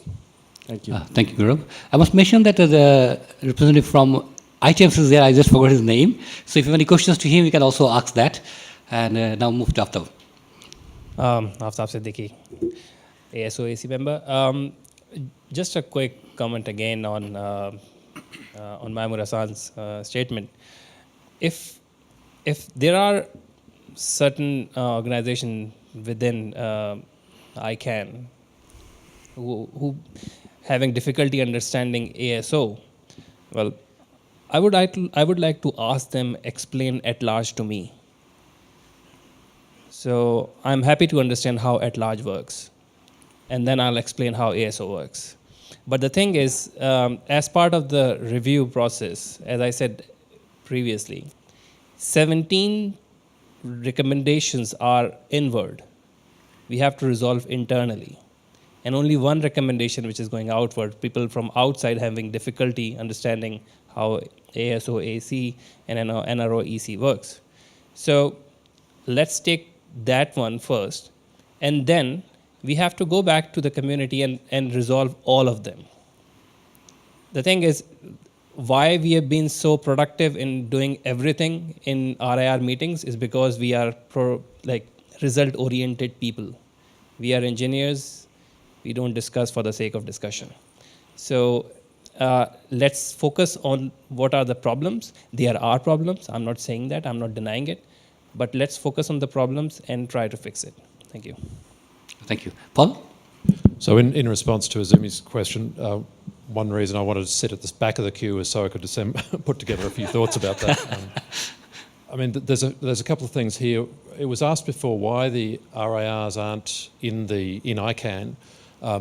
Thank you. Thank you, Gaurav. I must mention that the representative from ITMS is there. I just forgot his name. So if you have any questions to him, you can also ask that. And now move to Aftab. Aftab Siddiqui, ASO/AC member. Just a quick comment again on Maimur Hassan's statement. If there are certain organizations within ICANN who having difficulty understanding ASO, well, I would like to ask them explain at large to me. So I'm happy to understand how at large works, and then I'll explain how ASO works. But the thing is, as part of the review process, as I said previously, 17 recommendations are inward. We have to resolve internally. And only one recommendation which is going outward, people from outside having difficulty understanding how ASO/AC and NRO/EC works. So let's take that one first, and then we have to go back to the community and resolve all of them. The thing is, why we have been so productive in doing everything in RIR meetings is because we are result-oriented people. We are engineers. We don't discuss for the sake of discussion. So let's focus on what are the problems. There are problems. I'm not saying that. I'm not denying it. But let's focus on the problems and try to fix it. Thank you. Thank you. Paul? So in response to Azumi's question, one reason I wanted to sit at the back of the queue is so I could put together a few thoughts about that. I mean, there's a couple of things here. It was asked before why the RIRs aren't in ICANN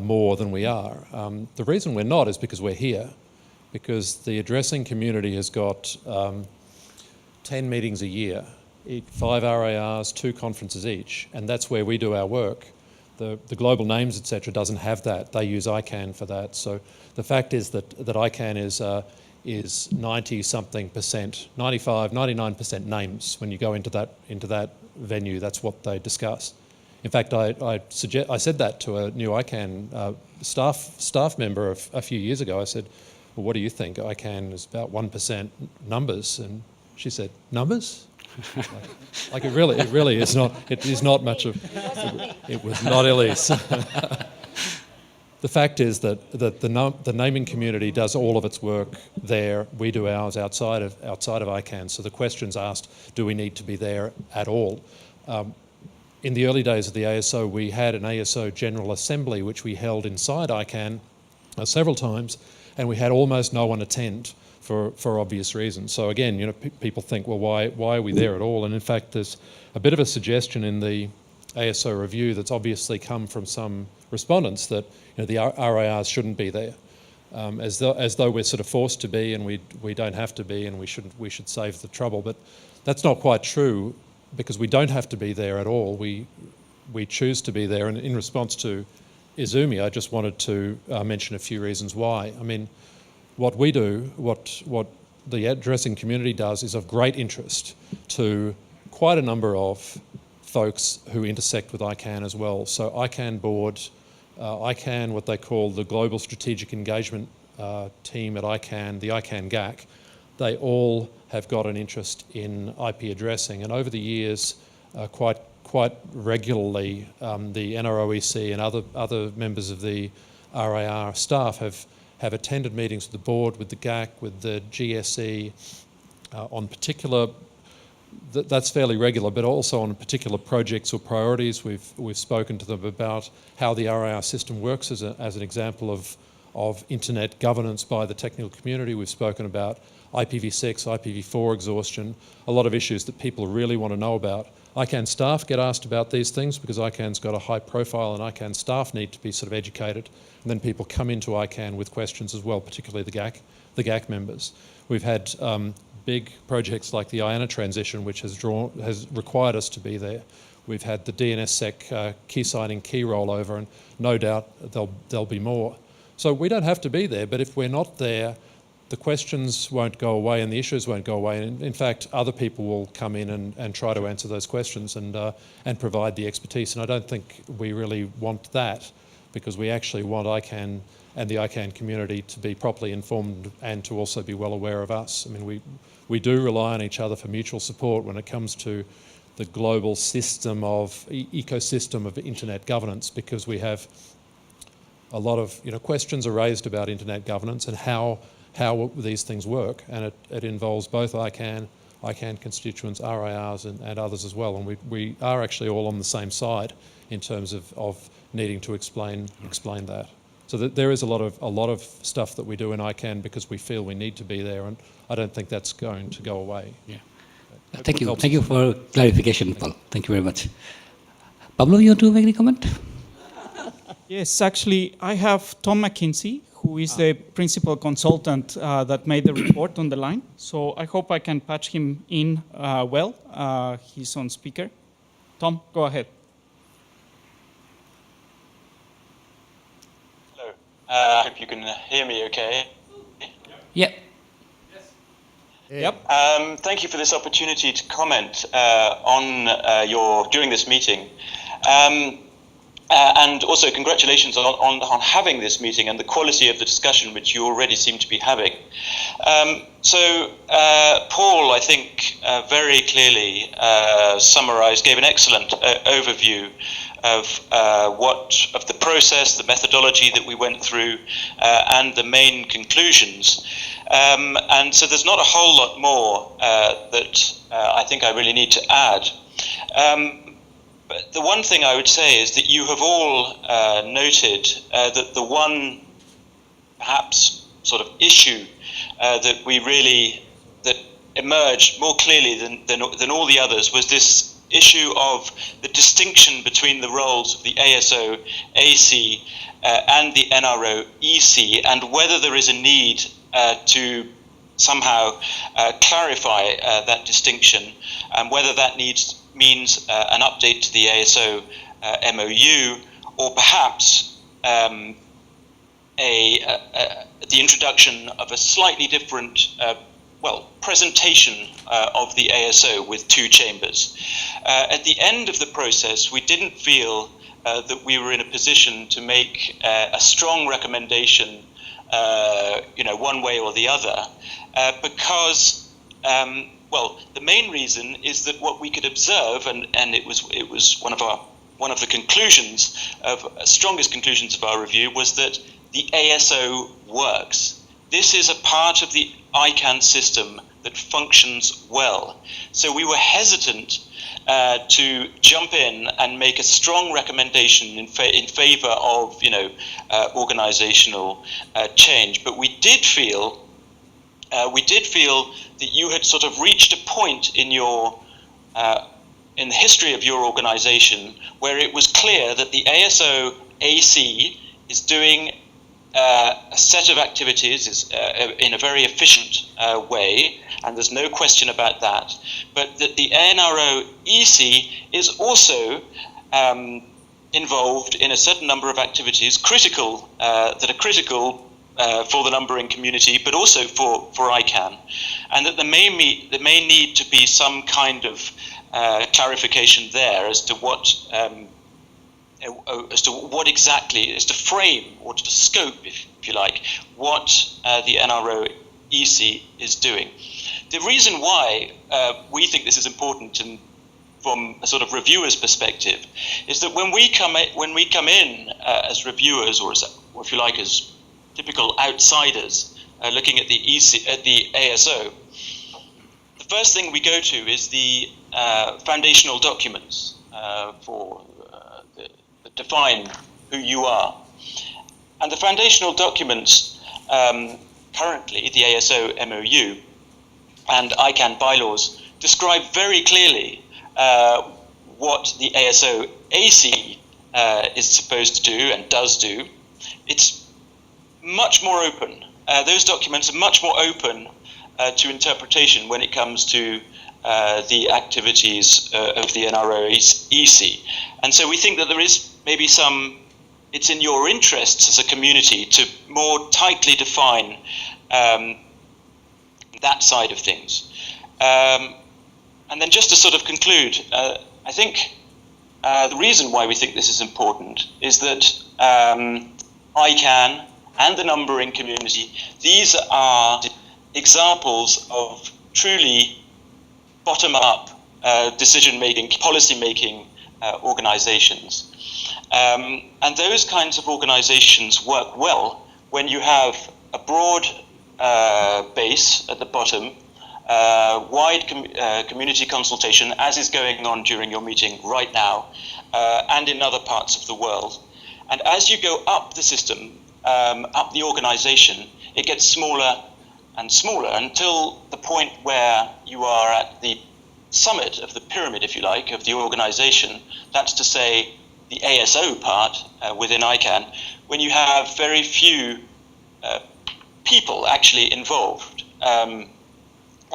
more than we are. The reason we're not is because we're here, because the addressing community has got 10 meetings a year, 5 RIRs, 2 conferences each, and that's where we do our work. The global names, etc., doesn't have that. They use ICANN for that. So the fact is that ICANN is 90-something%, 95, 99% names. When you go into that venue, that's what they discuss. In fact, I said that to a new ICANN staff member a few years ago. I said, "Well, what do you think? ICANN is about 1% numbers," and she said, "Numbers?" Like it really is not. It is not much of. It was not Elise. The fact is that the naming community does all of its work there. We do ours outside of ICANN. So the question's asked: do we need to be there at all? In the early days of the ASO, we had an ASO General Assembly which we held inside ICANN several times, and we had almost no one attend. For obvious reasons. So again, people think, well, why are we there at all? And in fact, there's a bit of a suggestion in the ASO review that's obviously come from some respondents that the RIRs shouldn't be there, as though we're sort of forced to be and we don't have to be, and we should save the trouble. But that's not quite true, because we don't have to be there at all. We choose to be there. And in response to Izumi, I just wanted to mention a few reasons why. I mean, what we do, what the addressing community does, is of great interest to quite a number of folks who intersect with ICANN as well. So ICANN board, ICANN, what they call the Global Strategic Engagement team at ICANN, the ICANN GAC, they all have got an interest in IP addressing. And over the years, quite regularly, the NROEC and other members of the RIR staff have attended meetings with the board, with the GAC, with the GSE, on particular, that's fairly regular, but also on particular projects or priorities. We've spoken to them about how the RIR system works as an example of internet governance by the technical community. We've spoken about IPv6, IPv4 exhaustion, a lot of issues that people really want to know about. ICANN staff get asked about these things because ICANN's got a high profile, and ICANN staff need to be sort of educated. And then people come into ICANN with questions as well, particularly the GAC members. We've had big projects like the IANA transition, which has required us to be there. We've had the DNSSEC key signing key rollover, and no doubt there'll be more. So we don't have to be there, but if we're not there, the questions won't go away and the issues won't go away. And in fact, other people will come in and try to answer those questions and provide the expertise. And I don't think we really want that, because we actually want ICANN the ICANN community to be properly informed and to also be well aware of us. I mean, we do rely on each other for mutual support when it comes to the global system of ecosystem of internet governance, because we have a lot of questions are raised about internet governance and how these things work, and it involves both ICANN constituents, RIRs, and others as well. And we are actually all on the same side in terms of needing to explain that. So that there is a lot of stuff that we do in ICANN because we feel we need to be there, and I don't think that's going to go away. Yeah. Thank you. Thank you for clarification, Paul. Thank you very much. Pablo, you want to make any comment? Yes, actually, I have Tom McKinsey, who is the principal consultant that made the report on the line. So I hope I can patch him in well. He's on speaker. Tom, go ahead. Hello. I hope you can hear me okay. Yeah. Yep. Thank you for this opportunity to comment during this meeting. And also congratulations on having this meeting and the quality of the discussion which you already seem to be having. Paul, I think, very clearly gave an excellent overview of the process, the methodology that we went through, and the main conclusions. And so there's not a whole lot more that I think I really need to add. But the one thing I would say is that you have all noted that the one perhaps sort of issue that emerged more clearly than all the others was this issue of the distinction between the roles of the ASO AC and the NRO EC, and whether there is a need to somehow clarify that distinction, and whether that means an update to the ASO MOU, or perhaps the introduction of a slightly different presentation of the ASO with two chambers. At the end of the process, we didn't feel that we were in a position to make a strong recommendation one way or the other, because the main reason is that what we could observe, and it was one of the conclusions strongest conclusions of our review, was that the ASO works. This is a part of the ICANN system that functions well. So we were hesitant to jump in and make a strong recommendation in favor of organizational change, but we did feel that you had sort of reached a point in in the history of your organization where it was clear that the ASO AC is doing a set of activities in a very efficient way, and there's no question about that, but that the NRO EC is also involved in a certain number of activities that are critical for the numbering community, but also for ICANN, and that there may need to be some kind of clarification there as to what exactly is to frame or to scope, if you like, what the NRO EC is doing. The reason why we think this is important, and from a sort of reviewer's perspective, is that when we come in as reviewers, or if you like, as typical outsiders looking at the ASO, the first thing we go to is the foundational documents that define who you are. And the foundational documents, currently the ASO MOU and ICANN bylaws, describe very clearly what the ASO AC is supposed to do and does do. It's much more open. Those documents are much more open to interpretation when it comes to the activities of the NRO EC. And so we think that there is maybe it's in your interests as a community to more tightly define that side of things. And then just to sort of conclude, I think the reason why we think this is important is that ICANN and the numbering community, these are examples of truly bottom-up decision-making, policy-making organizations. And those kinds of organizations work well when you have a broad base at the bottom, wide community consultation, as is going on during your meeting right now, and in other parts of the world. And as you go up the system, up the organization, it gets smaller and smaller until the point where you are at the summit of the pyramid, if you like, of the organization. That's to say, the ASO part within ICANN, when you have very few people actually involved. And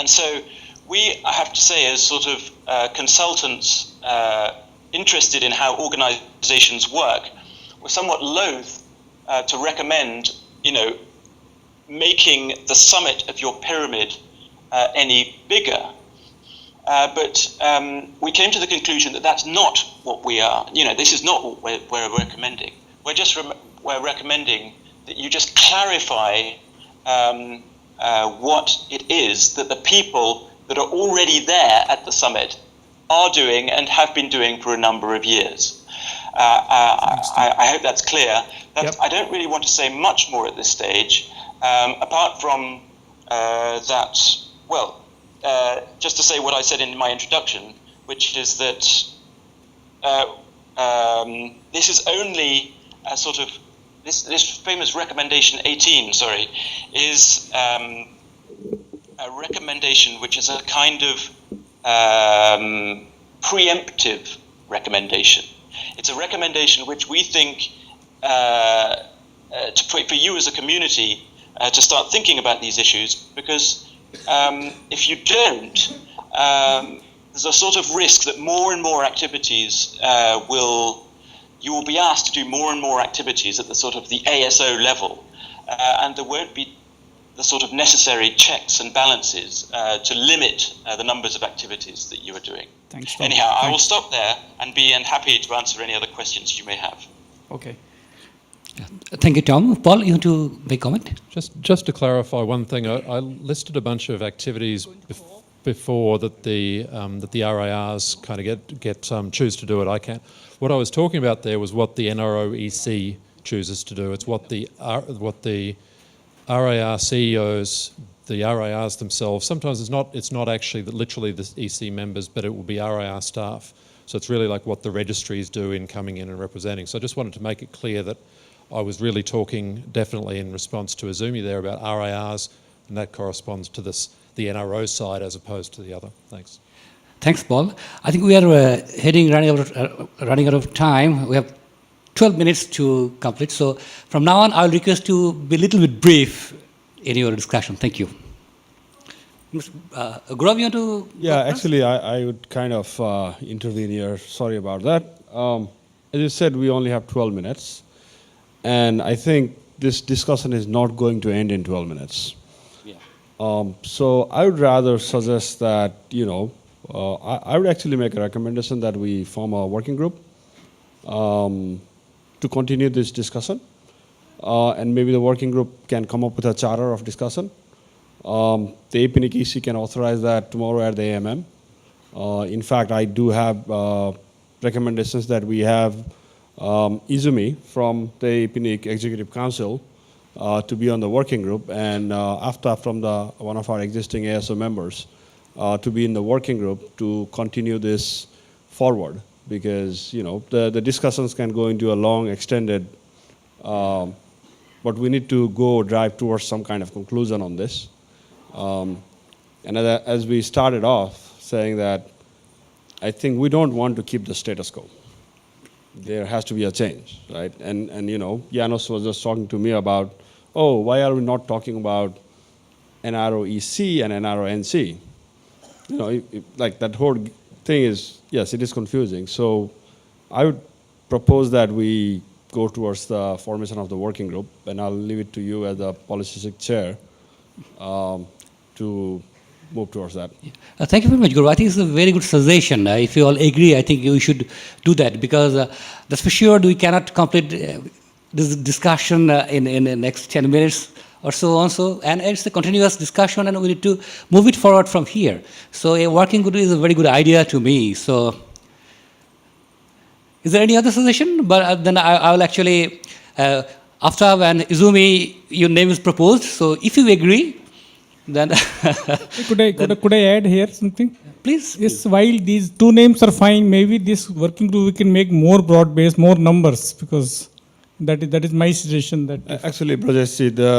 so we, I have to say, as sort of consultants interested in how organizations work, we're somewhat loath to recommend, making the summit of your pyramid any bigger. But we came to the conclusion that that's not what we are. This is not what we're recommending. We're recommending that you just clarify what it is that the people that are already there at the summit are doing and have been doing for a number of years. I hope that's clear. I don't really want to say much more at this stage, apart from that, well, just to say what I said in my introduction, which is that this is only a sort of, this famous recommendation 18, is a recommendation which is a kind of preemptive recommendation. It's a recommendation which we think for you as a community to start thinking about these issues, because if you don't, there's a sort of risk that more and more activities you will be asked to do more and more activities at the sort of the ASO level, and there won't be the sort of necessary checks and balances to limit the numbers of activities that you are doing. Thanks, Tom. Anyhow, I will stop there and be happy to answer any other questions you may have. Okay. Thank you, Tom. Paul, you want to make a comment? Just to clarify one thing, I listed a bunch of activities before that the RARs kind of get choose to do at ICANN. What I was talking about there was what the NROEC chooses to do. It's what the RAR CEOs, the RARs themselves. Sometimes it's not actually literally the EC members, but it will be RAR staff. So it's really like what the registries do in coming in and representing. So I just wanted to make it clear that I was really talking definitely in response to Azumi there about RARs, and that corresponds to the NRO side as opposed to the other. Thanks. Thanks, Paul. I think we are running out of time. We have 12 minutes to complete. So from now on, I'll request you to be a little bit brief in your discussion. Thank you. Gaurav, you want to? Yeah, actually, I would kind of intervene here. Sorry about that. As you said, we only have 12 minutes. And I think this discussion is not going to end in 12 minutes. Yeah. So I would rather suggest that, I would actually make a recommendation that we form a working group to continue this discussion. And maybe the working group can come up with a charter of discussion. The APNIC can authorize that tomorrow at the AMM. In fact, I do have recommendations that we have Izumi from the APNIC Executive Council to be on the working group, and after from one of our existing ASO members to be in the working group to continue this forward, because the discussions can go into a long, extended, but we need to drive towards some kind of conclusion on this. And as we started off saying that, I think we don't want to keep the status quo. There has to be a change, right? And Janos was just talking to me about, why are we not talking about NROEC and NRONC? Like that whole thing is, yes, it is confusing. So I would propose that we go towards the formation of the working group, and I'll leave it to you as the policy chair to move towards that. Thank you very much, Guru. I think it's a very good suggestion. If you all agree, I think we should do that, because that's for sure we cannot complete this discussion in the next 10 minutes or so on. So, and it's a continuous discussion, and we need to move it forward from here. So a working group is a very good idea to me. So is there any other suggestion? But then I will actually, Aftab and Izumi, your name is proposed. So if you agree, then Could I add here something? please. Yes, while these two names are fine, maybe this working group we can make more broad-based, more numbers, because that is my suggestion. That Actually, Brajesh, the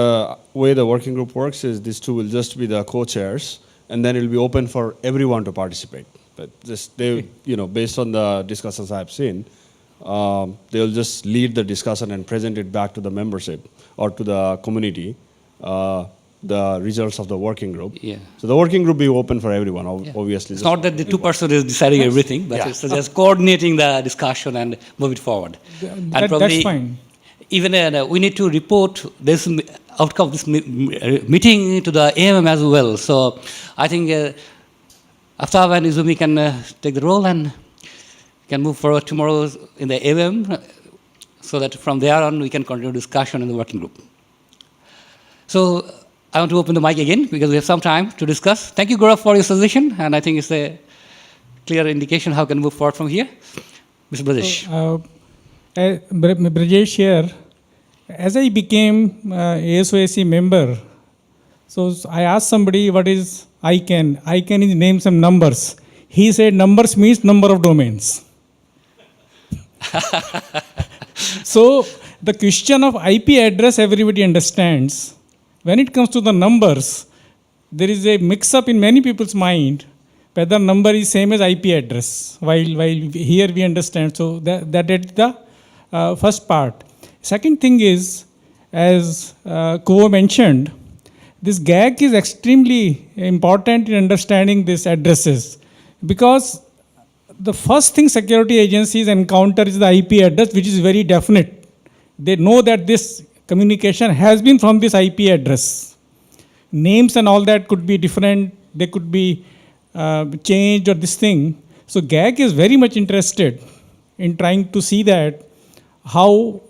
way the working group works is these two will just be the co-chairs, and then it will be open for everyone to participate. But just they, based on the discussions I have seen, they will just lead the discussion and present it back to the membership or to the community, the results of the working group. Yeah. So the working group will be open for everyone, obviously. It's not that the two person is deciding everything, but it's just coordinating the discussion and move it forward. And that's fine. Even we need to report this outcome of this meeting to the AMM as well. So I think Aftab and Izumi can take the role and can move forward tomorrow in the AMM, so that from there on we can continue discussion in the working group. So I want to open the mic again because we have some time to discuss. Thank you, Gaurav, for your suggestion, and I think it's a clear indication how we can move forward from here. Mr. Brajesh. Brajesh here, as I became ASOAC member, so I asked somebody what is ICANN. ICANN is name some numbers. He said numbers means number of domains. So the question of IP address everybody understands. When it comes to the numbers, there is a mix-up in many people's mind whether number is same as IP address. While here we understand. So that is the first part. Second thing is, as Kuo mentioned, this GAG is extremely important in understanding these addresses, because the first thing security agencies encounter is the IP address, which is very definite. They know that this communication has been from this IP address. Names and all that could be different, they could be changed or this thing. So GAG is very much interested in trying to see that how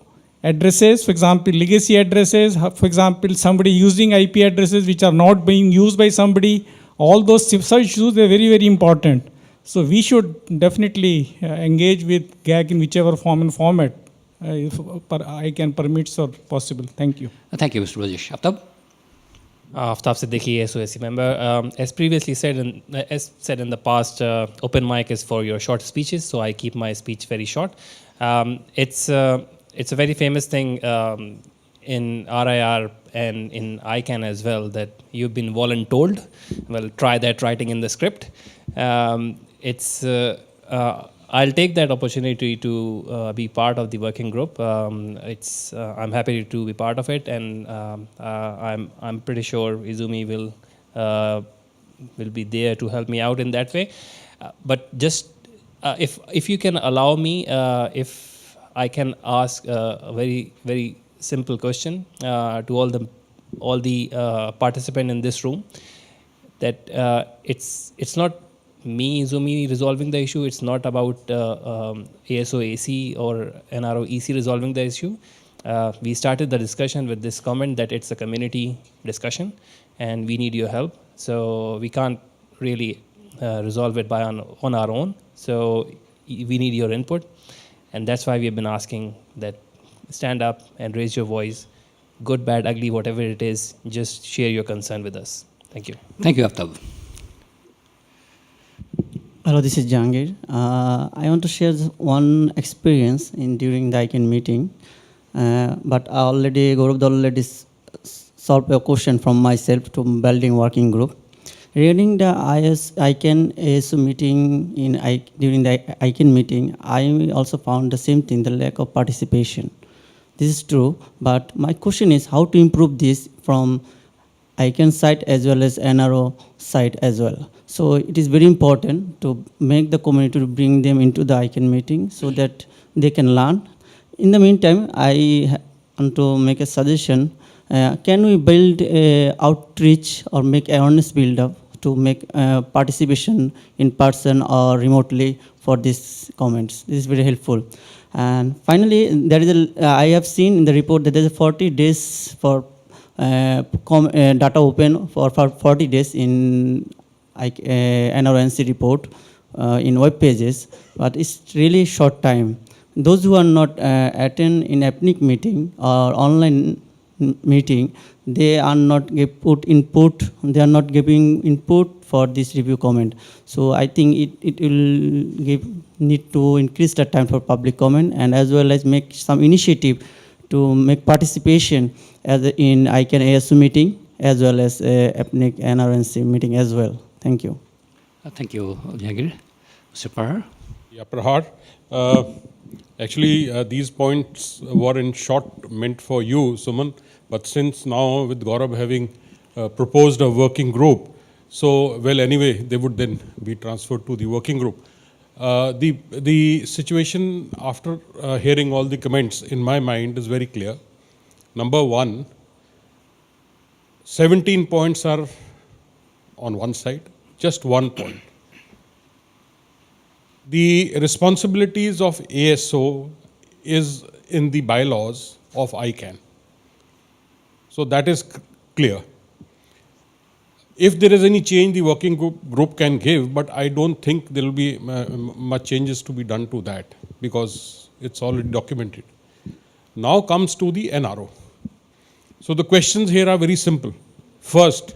addresses, for example, legacy addresses, for example, somebody using IP addresses which are not being used by somebody, all those such issues are very, very important. So we should definitely engage with GAG in whichever form and format if ICANN permits or possible. Thank you. Thank you, Mr. Brajesh. Aftab? Aftab Siddiqui, ASOAC member. As previously said in the past, open mic is for your short speeches, so I keep my speech very short. It's a very famous thing in RIR and in ICANN as well, that you've been voluntold. Well, try that writing in the script. I'll take that opportunity to be part of the working group. I'm happy to be part of it, and I'm pretty sure Izumi will be there to help me out in that way. But just if you can allow me, if I can ask a very, very simple question to all the participants in this room, that it's not me, Izumi, resolving the issue. It's not about ASOAC or NRO-EC resolving the issue. We started the discussion with this comment that it's a community discussion and we need your help. So we can't really resolve it on our own. So we need your input. And that's why we have been asking that stand up and raise your voice. Good, bad, ugly, whatever it is, just share your concern with us. Thank you. Thank you, Aftab. Hello, this is Jangir. I want to share one experience during the ICANN meeting, but Gaurav already solved a question from myself to building working group. During the ICANN ASO meeting, during the ICANN meeting, I also found the same thing, the lack of participation. This is true, but my question is how to improve this from ICANN side as well as NRO side as well. So it is very important to make the community, to bring them into the ICANN meeting so that they can learn. In the meantime, I want to make a suggestion. Can we build a outreach or make awareness build up to make participation in person or remotely for these comments. This is very helpful. And finally, there is I have seen in the report that there is 40 days for data open for 40 days in NRNC report in web pages, but it's really short time. Those who are not attend in APNIC meeting or online meeting, they are not put input. They are not giving input for this review comment. So I think it will need to increase the time for public comment, and as well as make some initiative to make participation in ICANN ASO meeting as well as APNIC NRNC meeting as well. Thank you. Thank you, Jahangir. Mr. Parhar? Yeah, Prahar. Actually, these points were in short meant for you, Suman, but since now with Gaurav having proposed a working group, so, well, anyway, they would then be transferred to the working group. The situation after hearing all the comments in my mind is very clear. Number one, 17 points are on one side, just 1 point. The responsibilities of ASO is in the bylaws of ICANN. So that is clear. If there is any change, the working group can give, but I don't think there will be much changes to be done to that because it's already documented. Now comes to the NRO. So the questions here are very simple. First,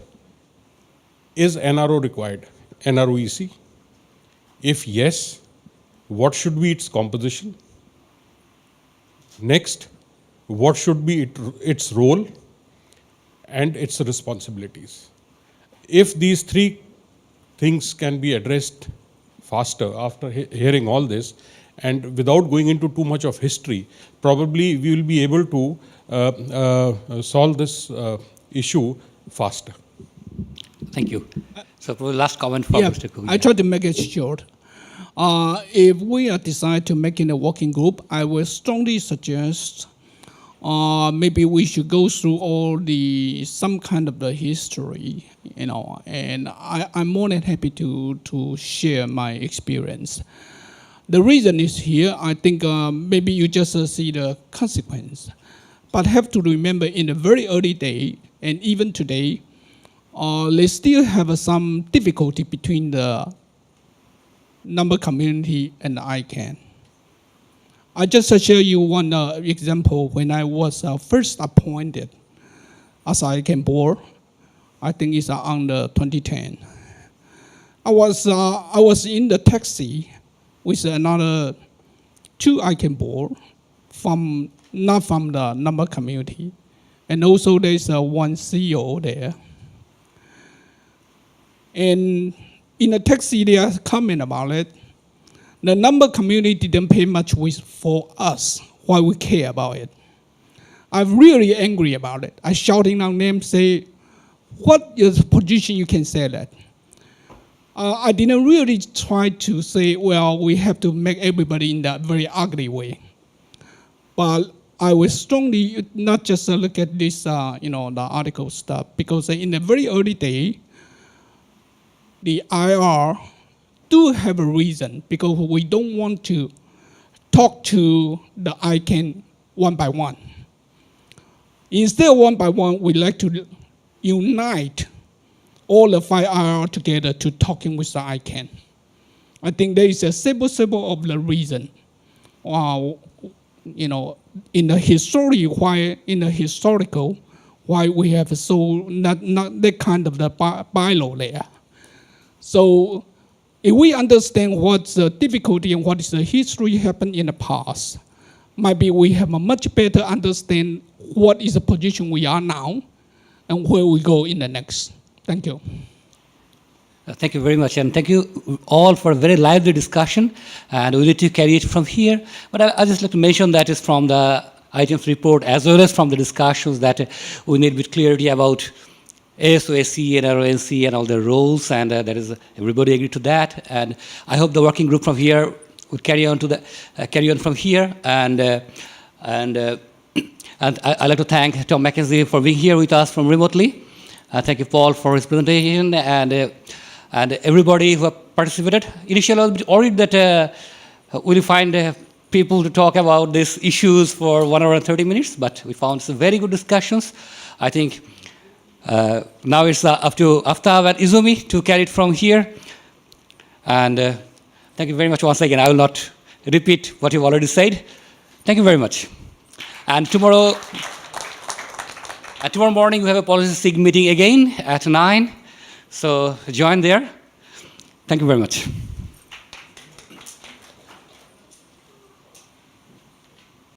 is NRO required? NROEC? If yes, what should be its composition? Next, what should be its role and its responsibilities? If these three things can be addressed faster after hearing all this, and without going into too much of history, probably we will be able to solve this issue faster. Thank you. So, for the last comment from Mr. Kugi. I try to make it short. If we are decide to make in a working group, I will strongly suggest maybe we should go through all some kind of the history, and I'm more than happy to share my experience. The reason is here, I think maybe you just see the consequence, but have to remember in the very early day, and even today, they still have some difficulty between the number community and ICANN. I just share you one example. When I was first appointed as ICANN board, I think it's on the 2010. I was in the taxi with another 2 ICANN board not from the number community, and also there's one CEO there. And in the taxi, they are comment about it. The number community didn't pay much for us, why we care about it. I'm really angry about it. I shouting on them, say, what is the position you can say that? I didn't really try to say, well, we have to make everybody in that very ugly way. But I will strongly not just look at this, the article stuff, because in the very early day, the IR do have a reason, because we don't want to talk to the ICANN one by one. Instead of one by one, we like to unite all the 5 IR together to talking with the ICANN. I think there is a simple of the reason. In the historical, why we have so not that kind of the bylaw there. So if we understand what's the difficulty and what is the history happened in the past, maybe we have a much better understand what is the position we are now and where we go in the next. Thank you. Thank you very much, and thank you all for a very lively discussion, and we need to carry it from here. But I just like to mention that is from the items report as well as from the discussions that we need with clarity about ASOSC and RONC and all the roles, and that is everybody agreed to that. And I hope the working group from here would carry on from here. And I'd like to thank Tom McKenzie for being here with us from remotely. Thank you, Paul, for his presentation, and everybody who participated. Initially, I was a bit worried that we'll find people to talk about these issues for 1 hour and 30 minutes, but we found some very good discussions. I think now it's up to Aftab and Izumi to carry it from here. And thank you very much once again. I will not repeat what you've already said. Thank you very much. And tomorrow morning, we have a policy SIG meeting again at 9. So join there. Thank you very much.